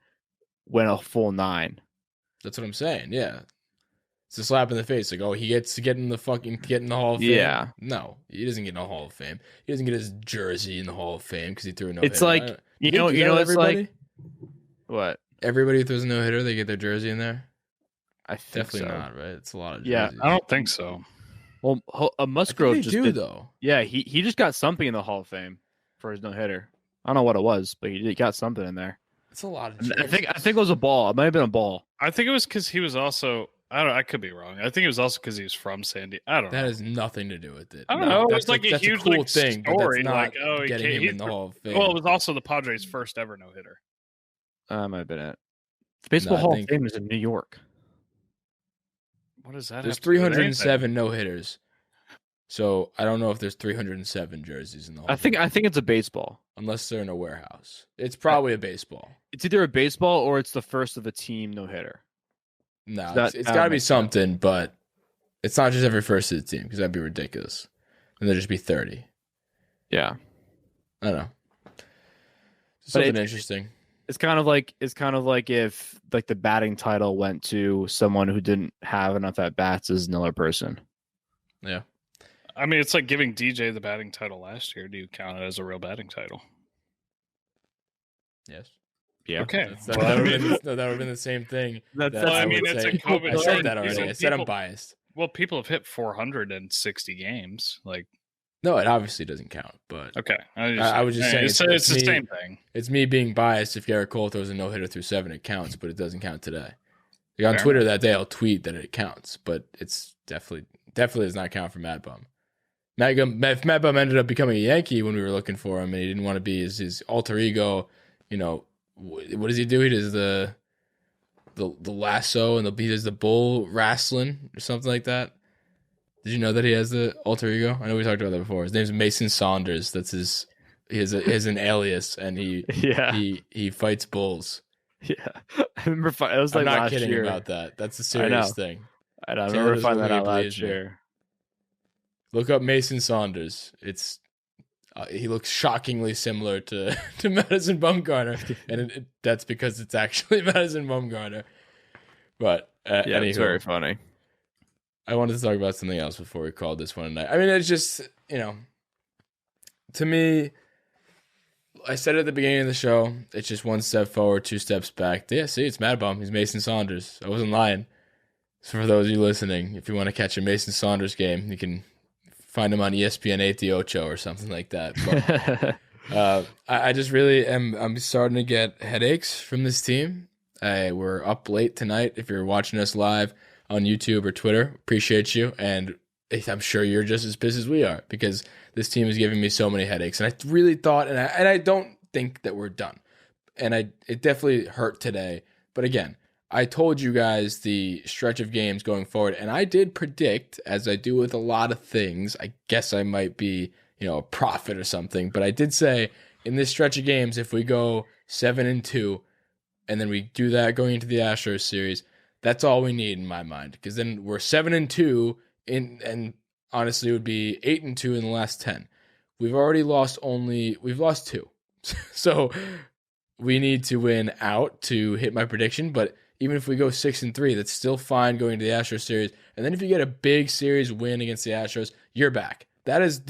went a full 9. That's what I'm saying. Yeah, it's a slap in the face. Like, oh, he gets to get in the Hall of Fame. Yeah. No, he doesn't get in the Hall of Fame. He doesn't get his jersey in the Hall of Fame because he threw a no. It's like you know, it's like what? Everybody who throws a no hitter, they get their jersey in there. I think definitely so. not, right? It's a lot of jerseys. Yeah, I don't think so. Well, Musgrove just did though. Yeah, he just got something in the Hall of Fame for his no hitter. I don't know what it was, but he got something in there. It's a lot of jerseys. I think it was a ball. It might have been a ball. I think it was because he was also. I could be wrong. I think it was also because he was from Sandy. I don't know. That has nothing to do with it. I don't know. It was like a huge cool thing, story. But that's not like, getting him in the Hall of Fame. Well, it was also the Padres' first ever no hitter. Might have been it. The Baseball Hall of Fame is in New York. What is that? There's 307 no hitters. So I don't know if there's 307 jerseys in the Hall. I think it's a baseball. Unless they're in a warehouse. It's probably a baseball. It's either a baseball or it's the first of a team no hitter. No, it's got to be something, but it's not just every first of the team because that'd be ridiculous. And there'd just be 30. Yeah. I don't know. Something interesting. It's kind of like if like the batting title went to someone who didn't have enough at bats as another person. Yeah. I mean, it's like giving DJ the batting title last year. Do you count it as a real batting title? Yes. Yeah. Okay. That would have been the same thing. That's I mean, would it's say. a COVID I said thing. that already. I said I'm biased. Well, people have hit 460 games. Like, No, it obviously doesn't count. But okay, I was just saying it's the same thing. It's me being biased. If Garrett Cole throws a no hitter through 7, it counts, but it doesn't count today. Like on Fair Twitter enough. that day, I'll tweet that it counts, but it's definitely does not count for Mad Bum. If Mad Bum ended up becoming a Yankee when we were looking for him, and he didn't want to be his alter ego, you know, what does he do? He does the lasso, and he does the bull wrestling or something like that. Did you know that he has the alter ego? I know we talked about that before. His name's Mason Saunders. That's his. He has an alias, and he fights bulls. Yeah, I remember. It was like I'm not last kidding year. about that. That's a serious thing. I remember finding that out last me. year. Look up Mason Saunders. It's he looks shockingly similar to Madison Bumgarner, and that's because it's actually Madison Bumgarner. But Yeah, anywho, it's very funny. I wanted to talk about something else before we called this one a night. I mean, it's just, to me, I said it at the beginning of the show, it's just one step forward, 2 steps back. Yeah, see, it's Mad Bum. He's Mason Saunders. I wasn't lying. So for those of you listening, if you want to catch a Mason Saunders game, you can find him on ESPN 8 the Ocho or something like that. But I just really I'm starting to get headaches from this team. We're up late tonight. If you're watching us live on YouTube or Twitter, appreciate you. And I'm sure you're just as pissed as we are because this team is giving me so many headaches. And I really thought, and I don't think that we're done. And it definitely hurt today. But again, I told you guys the stretch of games going forward, and I did predict, as I do with a lot of things, I guess I might be, a prophet or something, but I did say in this stretch of games, if we go 7-2, and then we do that going into the Astros series, that's all we need in my mind, because then we're 7-2, and honestly, it would be 8-2 in the last 10. We've lost 2, so we need to win out to hit my prediction, but even if we go 6-3, that's still fine going to the Astros series. And then if you get a big series win against the Astros, you're back. That is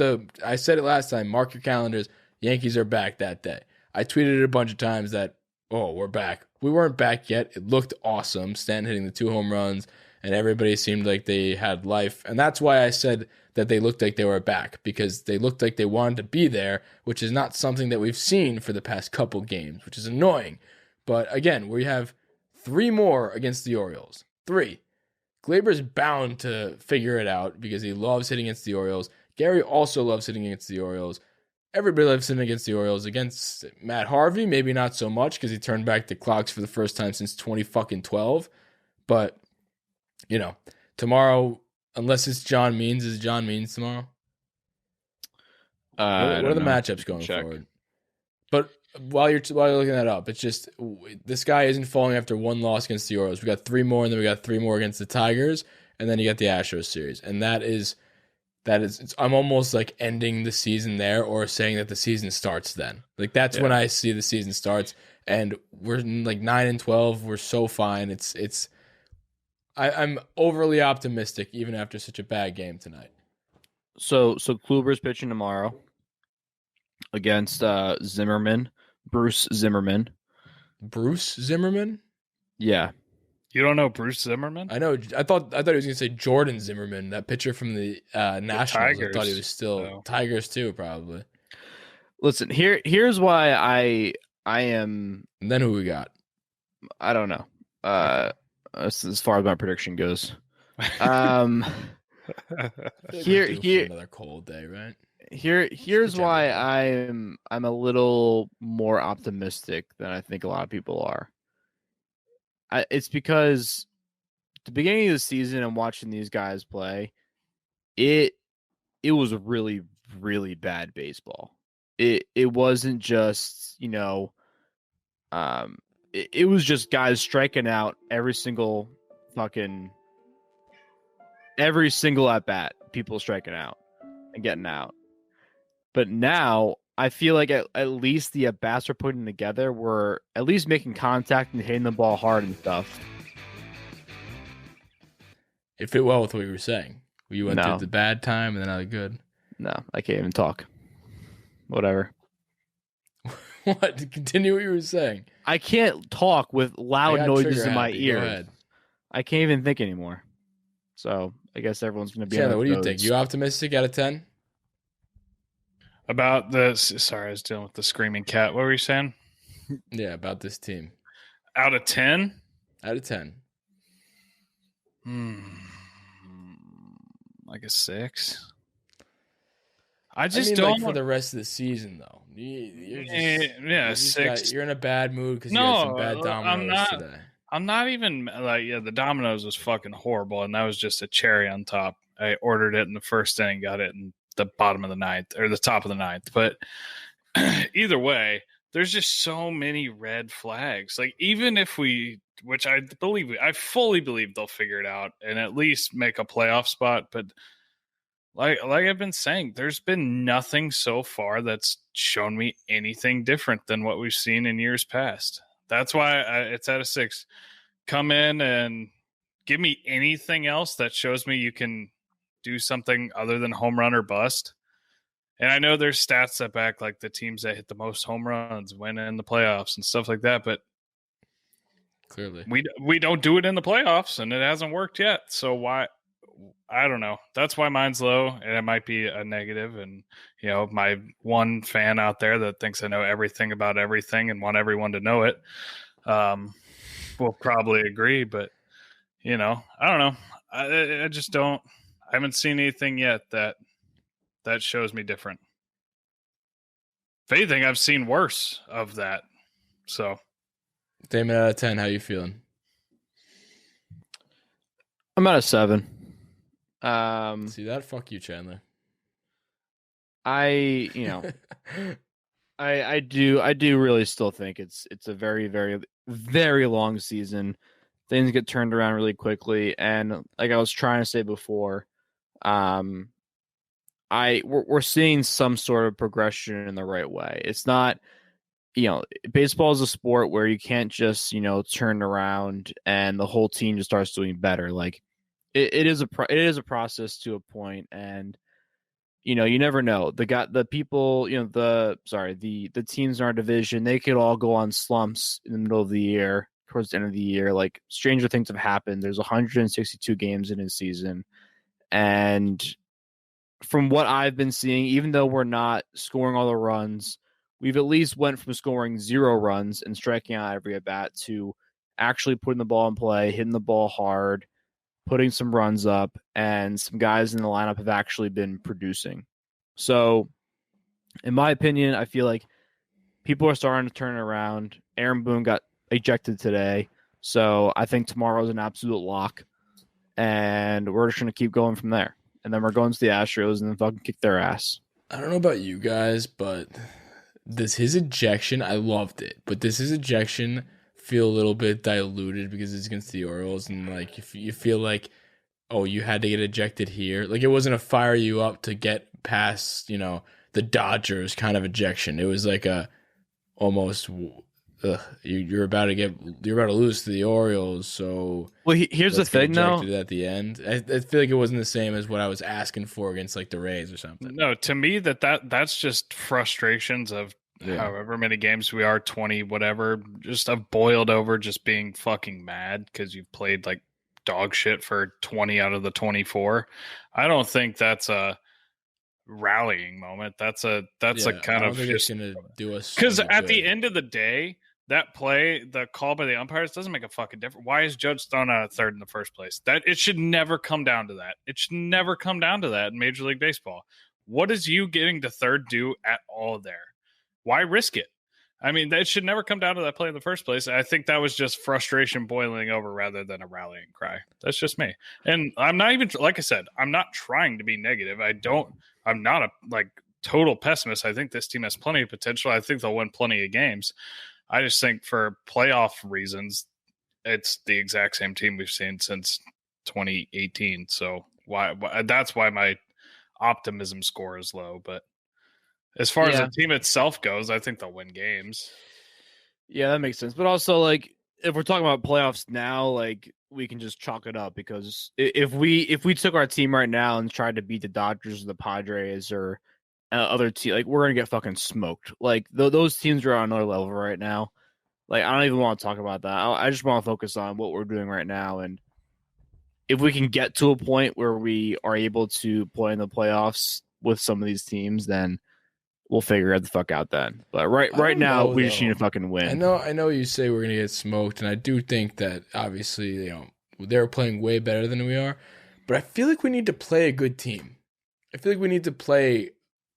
I said it last time, mark your calendars, Yankees are back that day. I tweeted it a bunch of times that, we're back. We weren't back yet. It looked awesome, Stanton hitting the 2 home runs, and everybody seemed like they had life. And that's why I said that they looked like they were back, because they looked like they wanted to be there, which is not something that we've seen for the past couple games, which is annoying. But again, we have 3 more against the Orioles. 3. Glaber's bound to figure it out because he loves hitting against the Orioles. Gary also loves hitting against the Orioles. Everybody loves hitting against the Orioles. Against Matt Harvey, maybe not so much because he turned back the clocks for the first time since 2012. But, tomorrow, unless it's John Means, is John Means tomorrow? What are the matchups going forward? But while you're looking that up, it's just this guy isn't falling after 1 loss against the Orioles. We got 3 more, and then we got 3 more against the Tigers, and then you got the Astros series, and that is I'm almost like ending the season there, or saying that the season starts then. Like that's when I see the season starts, and we're like 9-12. We're so fine. I'm overly optimistic even after such a bad game tonight. So Kluber's pitching tomorrow against Zimmerman. Bruce Zimmerman. Bruce Zimmerman? Yeah. You don't know Bruce Zimmerman? I know. I thought he was going to say Jordan Zimmerman, that pitcher from the Nationals. Tigers. I thought he was still Tigers too, probably. Listen, here's why I am. And then who we got? I don't know. As far as my prediction goes. Here another cold day, right? Here's why I'm a little more optimistic than I think a lot of people are. It's because the beginning of the season and watching these guys play, it was really, really bad baseball. It wasn't just, it was just guys striking out every single at bat, people striking out and getting out. But now I feel like at least the at-bats we're putting together were at least making contact and hitting the ball hard and stuff. It fit well with what you were saying. You went No. through the bad time and then now the good. No, I can't even talk. Whatever. What? Continue what you were saying. I can't talk with loud noises in my Go ears. ahead. I can't even think anymore. So I guess everyone's going to be. Chandler, what do you think? You optimistic out of 10? About this, sorry, I was dealing with the screaming cat. What were you saying? Yeah, about this team. Out of 10? Out of 10. Like a 6. I don't. Like for the rest of the season, though. Six. You're in a bad mood because you had some bad dominoes today. I'm not even the Domino's was fucking horrible, and that was just a cherry on top. I ordered it in the first inning, got it in the bottom of the ninth or the top of the ninth. But either way, there's just so many red flags. Like even if which I fully believe they'll figure it out and at least make a playoff spot. But like I've been saying, there's been nothing so far that's shown me anything different than what we've seen in years past. That's why it's at a 6. Come in and give me anything else that shows me you can do something other than home run or bust. And I know there's stats that back like the teams that hit the most home runs win in the playoffs and stuff like that. But clearly we don't do it in the playoffs and it hasn't worked yet. So why? I don't know. That's why mine's low, and it might be a negative. And, my one fan out there that thinks I know everything about everything and want everyone to know it will probably agree. But, I don't know. I just don't. I haven't seen anything yet that shows me different. If anything, I've seen worse of that. So, Damon, out of 10, how you feeling? I'm at a 7. See that? Fuck you, Chandler. I do really still think it's a very, very, very long season. Things get turned around really quickly, and like I was trying to say before, we're seeing some sort of progression in the right way. It's not, baseball is a sport where you can't just turn around and the whole team just starts doing better. Like it is a process to a point, and you never know. The teams in our division, they could all go on slumps in the middle of the year, towards the end of the year. Like stranger things have happened. There's 162 games in a season, and from what I've been seeing, even though we're not scoring all the runs, we've at least went from scoring 0 runs and striking out every at bat to actually putting the ball in play, hitting the ball hard, putting some runs up, and some guys in the lineup have actually been producing. So, in my opinion, I feel like people are starting to turn around. Aaron Boone got ejected today, so I think tomorrow's an absolute lock, and we're just going to keep going from there. And then we're going to the Astros and then fucking kick their ass. I don't know about you guys, but his ejection, I loved it. But his ejection feel a little bit diluted because it's against the Orioles, and like if you feel like, oh, you had to get ejected here, like it wasn't a fire you up to get past the Dodgers kind of ejection. It was like a almost you're about to lose to the Orioles. So here's the thing though. At the end, I feel like it wasn't the same as what I was asking for against like the Rays or something. No, to me that's just frustrations of however many games we are, 20 whatever, just I've boiled over just being fucking mad because you've played like dog shit for 20 out of the 24. I don't think that's a rallying moment. That's a kind of just gonna do us, because at the end of the day, that play, the call by the umpires doesn't make a fucking difference. Why is Judge thrown out at third in the first place? That it should never come down to that. It should never come down to that in Major League Baseball. What does you getting to third do at all there? Why risk it? I mean, that should never come down to that play in the first place. I think that was just frustration boiling over rather than a rallying cry. That's just me. And I'm not even, like I said, I'm not trying to be negative. I'm not a total pessimist. I think this team has plenty of potential. I think they'll win plenty of games. I just think for playoff reasons, it's the exact same team we've seen since 2018. So why that's why my optimism score is low. But As far as the team itself goes, I think they'll win games. Yeah, that makes sense. But also, like, if we're talking about playoffs now, like, we can just chalk it up because if we took our team right now and tried to beat the Dodgers or the Padres or other team, like, we're gonna get fucking smoked. Like, those teams are on another level right now. Like, I don't even want to talk about that. I just want to focus on what we're doing right now. And if we can get to a point where we are able to play in the playoffs with some of these teams, then we'll figure it the fuck out then. But right now, we just need to fucking win. I know you say we're gonna get smoked, and I do think that obviously, they're playing way better than we are. But I feel like we need to play a good team. I feel like we need to play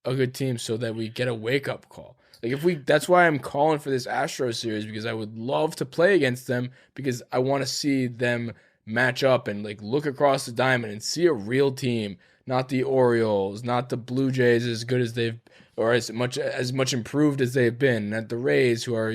a good team so that we get a wake up call. Like that's why I'm calling for this Astros series, because I would love to play against them, because I want to see them match up and like look across the diamond and see a real team, not the Orioles, not the Blue Jays as good as they've, or as much improved as they've been, not the Rays, who are,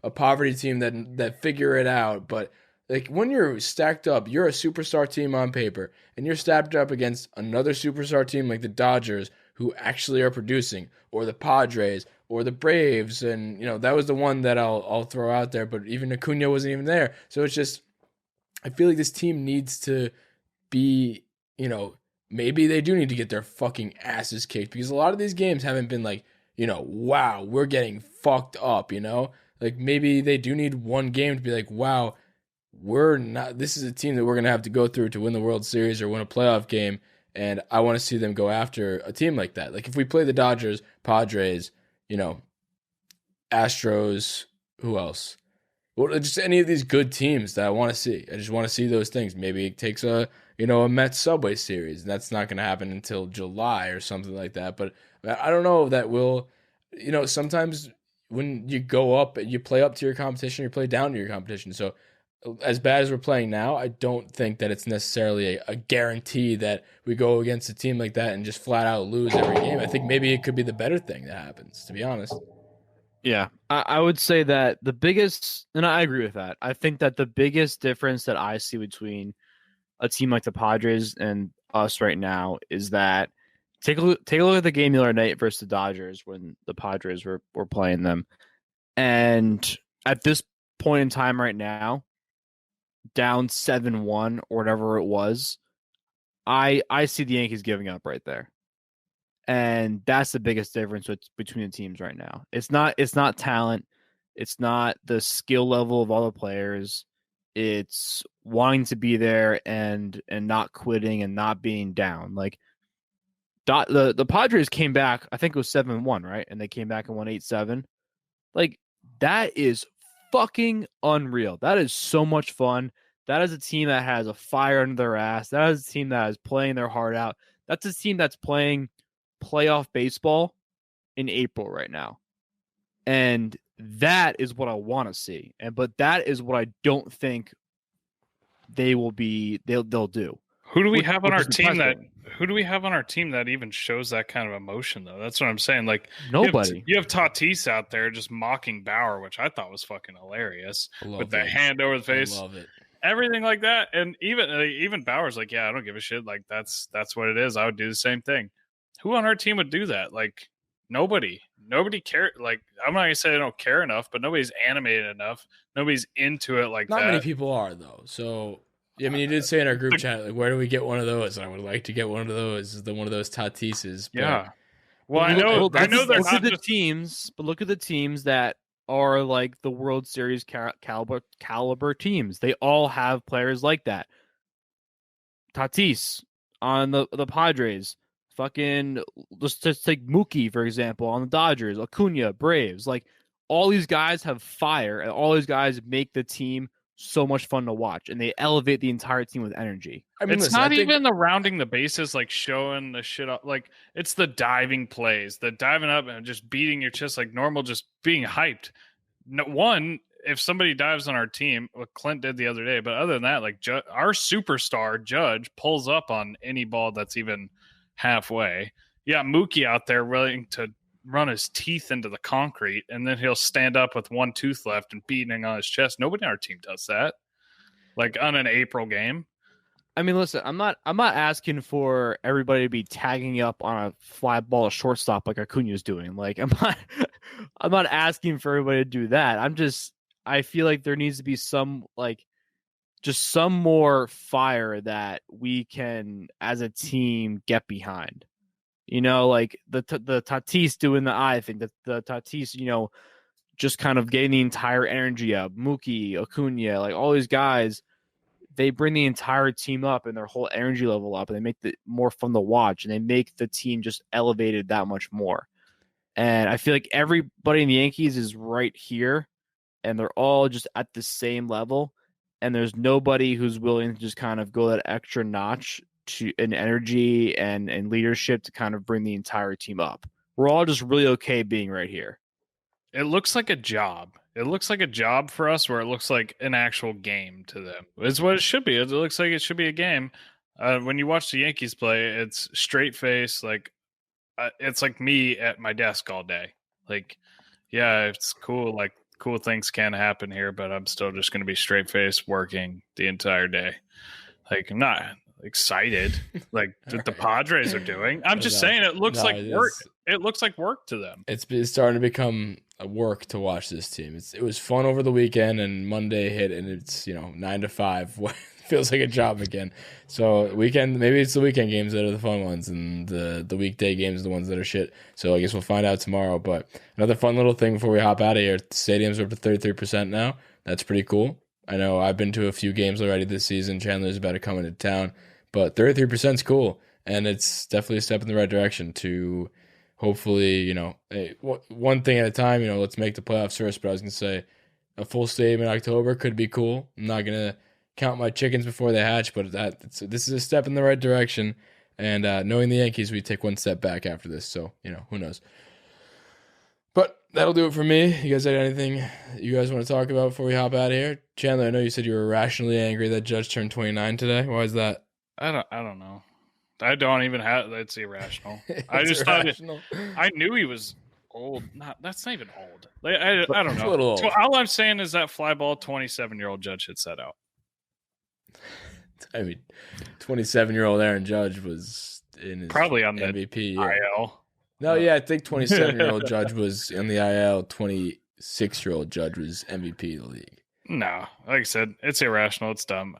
a poverty team that figure it out. But like, when you're stacked up, you're a superstar team on paper, and you're stacked up against another superstar team like the Dodgers, who actually are producing, or the Padres, or the Braves, and that was the one that I'll throw out there. But even Acuna wasn't even there, so it's just, I feel like this team needs to be, maybe they do need to get their fucking asses kicked, because a lot of these games haven't been like, wow, we're getting fucked up, like maybe they do need one game to be like, wow, this is a team that we're going to have to go through to win the World Series or win a playoff game. And I want to see them go after a team like that. Like if we play the Dodgers, Padres, Astros, who else? Well, just any of these good teams that I want to see. I just want to see those things. Maybe it takes a Mets Subway series. That's not going to happen until July or something like that. But I don't know if that will, sometimes when you go up, you play up to your competition, you play down to your competition. So as bad as we're playing now, I don't think that it's necessarily a guarantee that we go against a team like that and just flat out lose every game. I think maybe it could be the better thing that happens, to be honest. Yeah, I would say that the biggest, and I agree with that. I think that the biggest difference that I see between a team like the Padres and us right now is that take a look at the game the other night versus the Dodgers when the Padres were playing them. And at this point in time right now, down 7-1 or whatever it was, I see the Yankees giving up right there. And that's the biggest difference between the teams right now. It's not talent. It's not the skill level of all the players. It's wanting to be there and not quitting and not being down. Like the Padres came back, I think it was 7-1, right? And they came back and won 8-7. Like, that is fucking unreal. That is so much fun. That is a team that has a fire under their ass. That is a team that is playing their heart out. That's a team that's playing playoff baseball in April right now. And that is what I want to see. But that is what I don't think they'll do. Who do we have on our team that even shows that kind of emotion, though? That's what I'm saying. Like, nobody. You have Tatis out there just mocking Bauer, which I thought was fucking hilarious, with the hand over the face. I love it. Everything like that. And even Bauer's like, yeah, I don't give a shit. Like, that's what it is. I would do the same thing. Who on our team would do that? Like, nobody care. Like, I'm not gonna say they don't care enough, but nobody's animated enough. Nobody's into it like that. Not many people are, though. So, I mean, you did say in our group chat, like, where do we get one of those? And I would like to get one of those. One of those Tatises. But, yeah. Well, I know they're not the teams, but look at the teams that are like the World Series caliber teams. They all have players like that. Tatis on the Padres. Fucking, let's take Mookie, for example, on the Dodgers. Acuna, Braves. Like, all these guys have fire, and all these guys make the team so much fun to watch, and they elevate the entire team with energy. I mean, it's not even the rounding the bases, like showing the shit up. Like, it's the diving plays, the diving up and just beating your chest like normal, just being hyped. No, one, if somebody dives on our team, what Clint did the other day, but other than that, like our superstar Judge pulls up on any ball that's even halfway. Yeah, Mookie out there willing to run his teeth into the concrete, and then he'll stand up with one tooth left and beating on his chest. Nobody on our team does that. Like on an April game. I mean, listen, I'm not asking for everybody to be tagging up on a fly ball shortstop like Acuna's doing. Like, I'm not asking for everybody to do that. I feel like there needs to be some just some more fire that we can, as a team, get behind. Like the Tatis doing the eye thing, the Tatis, just kind of getting the entire energy up. Mookie, Acuna, like all these guys, they bring the entire team up and their whole energy level up, and they make it more fun to watch, and they make the team just elevated that much more. And I feel like everybody in the Yankees is right here, and they're all just at the same level. And there's nobody who's willing to just kind of go that extra notch in energy and leadership to kind of bring the entire team up. We're all just really okay being right here. It looks like a job. It looks like a job for us, where it looks like an actual game to them. It's what it should be. It looks like it should be a game. When you watch the Yankees play, it's straight face. Like it's like me at my desk all day. Like, yeah, it's cool. Like cool things can happen here, but I'm still just going to be straight face working the entire day. Like I'm not excited like the Padres are doing. I'm just saying it looks like work. It looks like work to them. It's starting to become a work to watch this team. It was fun over the weekend, and Monday hit, and it's 9 to 5. Feels like a job again. So maybe it's the weekend games that are the fun ones, and the weekday games are the ones that are shit. So I guess we'll find out tomorrow. But another fun little thing before we hop out of here: the stadiums are up to 33% now. That's pretty cool. I know I've been to a few games already this season. Chandler's about to come into town, but 33% is cool, and it's definitely a step in the right direction to hopefully, one thing at a time. Let's make the playoffs first. But I was gonna say a full stadium in October could be cool. I'm not gonna count my chickens before they hatch, but this is a step in the right direction. And knowing the Yankees, we take one step back after this. So who knows? But that'll do it for me. You guys had anything you guys want to talk about before we hop out of here? Chandler, I know you said you were irrationally angry that Judge turned 29 today. Why is that? I don't know. I don't even have. That's irrational. I just irrational. I knew he was old. That's not even old. I don't know. A little old. So all I'm saying is that fly ball 27-year-old Judge hit set out. I mean, 27-year-old Aaron Judge was in his probably on MVP the IL. No, yeah, I think 27-year-old Judge was in the IL. 26-year-old Judge was MVP of the league. No, like I said, it's irrational. It's dumb.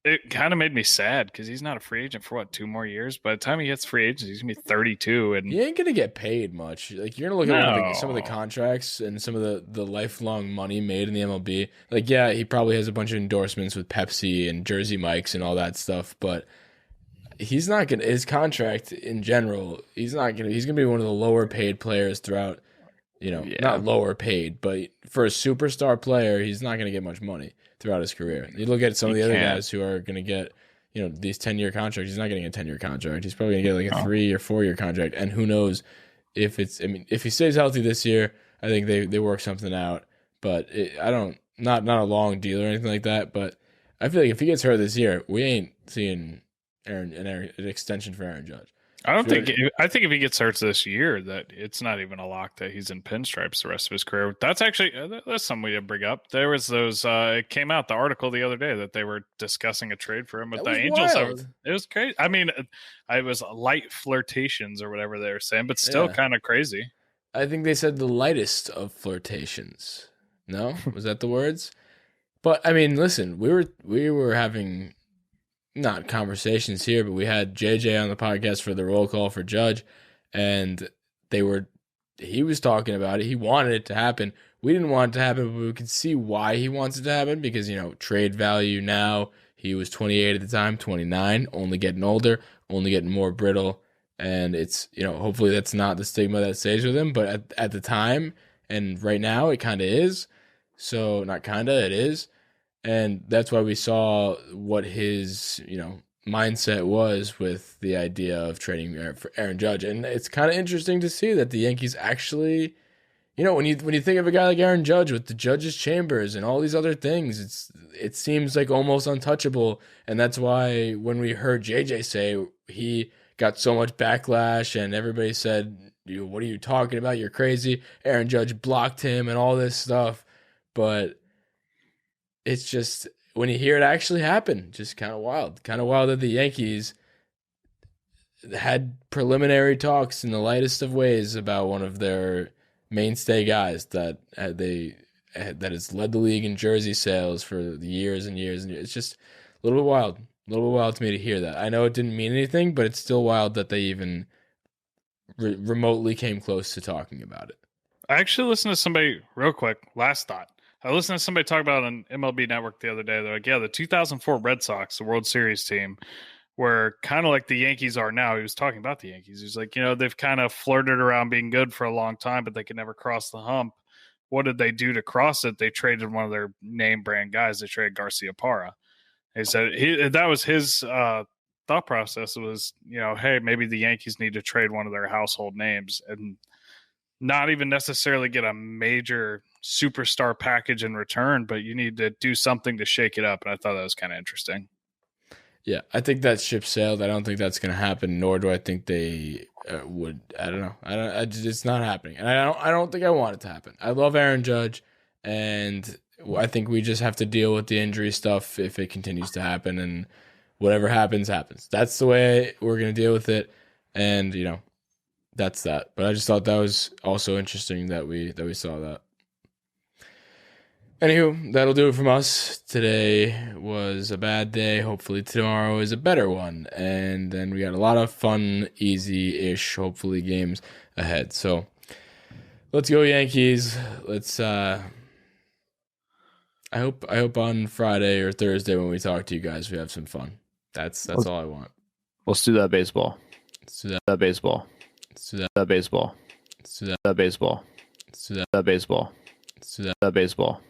It kind of made me sad because he's not a free agent for 2 more years. By the time he gets free agent, he's gonna be 32, and he ain't gonna get paid much. Like you're gonna look at some of the contracts and some of the lifelong money made in the MLB. Like, yeah, he probably has a bunch of endorsements with Pepsi and Jersey Mike's and all that stuff, but he's not gonna. His contract in general, he's gonna be one of the lower paid players throughout. Not lower paid, but for a superstar player, he's not gonna get much money throughout his career. You look at some of the other guys who are going to get, these 10-year contracts. He's not getting a 10-year contract. He's probably going to get like a 3 or 4 year contract. And who knows if he stays healthy this year, I think they work something out. But not a long deal or anything like that. But I feel like if he gets hurt this year, we ain't seeing an extension for Aaron Judge. I think if he gets hurt this year, that it's not even a lock that he's in pinstripes the rest of his career. That's something we didn't bring up. There was those. It came out the article the other day that they were discussing a trade for him with the Angels. It was crazy. I mean, it was light flirtations or whatever they were saying, but still kind of crazy. I think they said the lightest of flirtations. No, was that the words? But I mean, listen, we were having. Not conversations here, but we had JJ on the podcast for the roll call for Judge, and he was talking about it. He wanted it to happen. We didn't want it to happen, but we could see why he wants it to happen because, trade value now. He was 28 at the time, 29, only getting older, only getting more brittle. And it's, hopefully that's not the stigma that stays with him, but at the time and right now it kind of is. So not kind of, it is. And that's why we saw what his, mindset was with the idea of trading for Aaron Judge. And it's kind of interesting to see that the Yankees actually, when you think of a guy like Aaron Judge with the judge's chambers and all these other things, it seems like almost untouchable. And that's why when we heard JJ say he got so much backlash and everybody said, what are you talking about? You're crazy. Aaron Judge blocked him and all this stuff. But it's just when you hear it actually happen, just kind of wild. Kind of wild that the Yankees had preliminary talks in the lightest of ways about one of their mainstay guys that has led the league in jersey sales for years and years and years. It's just a little bit wild to me to hear that. I know it didn't mean anything, but it's still wild that they even remotely came close to talking about it. I actually listened to somebody real quick. Last thought. I listened to somebody talk about on MLB Network the other day. They're like, yeah, the 2004 Red Sox, the World Series team, were kind of like the Yankees are now. He was talking about the Yankees. He's like, they've kind of flirted around being good for a long time, but they could never cross the hump. What did they do to cross it? They traded one of their name brand guys. They traded Garcia Parra. He said that was his thought process was, hey, maybe the Yankees need to trade one of their household names and not even necessarily get a major superstar package in return, but you need to do something to shake it up. And I thought that was kind of interesting. Yeah, I think that ship sailed. I don't think that's going to happen, nor do I think they would. I don't know. It's not happening, and I don't think I want it to happen. I love Aaron Judge, and I think we just have to deal with the injury stuff if it continues to happen, and whatever happens, happens. That's the way we're going to deal with it, and that's that. But I just thought that was also interesting that we saw that. Anywho, that'll do it from us. Today was a bad day. Hopefully tomorrow is a better one. And then we got a lot of fun, easy-ish, hopefully, games ahead. So let's go Yankees. Let's I hope on Friday or Thursday when we talk to you guys we have some fun. That's all I want. Let's do that baseball. Let's do that baseball. Let's do that baseball. Let's do that baseball. Let's do that baseball. Let's do that baseball.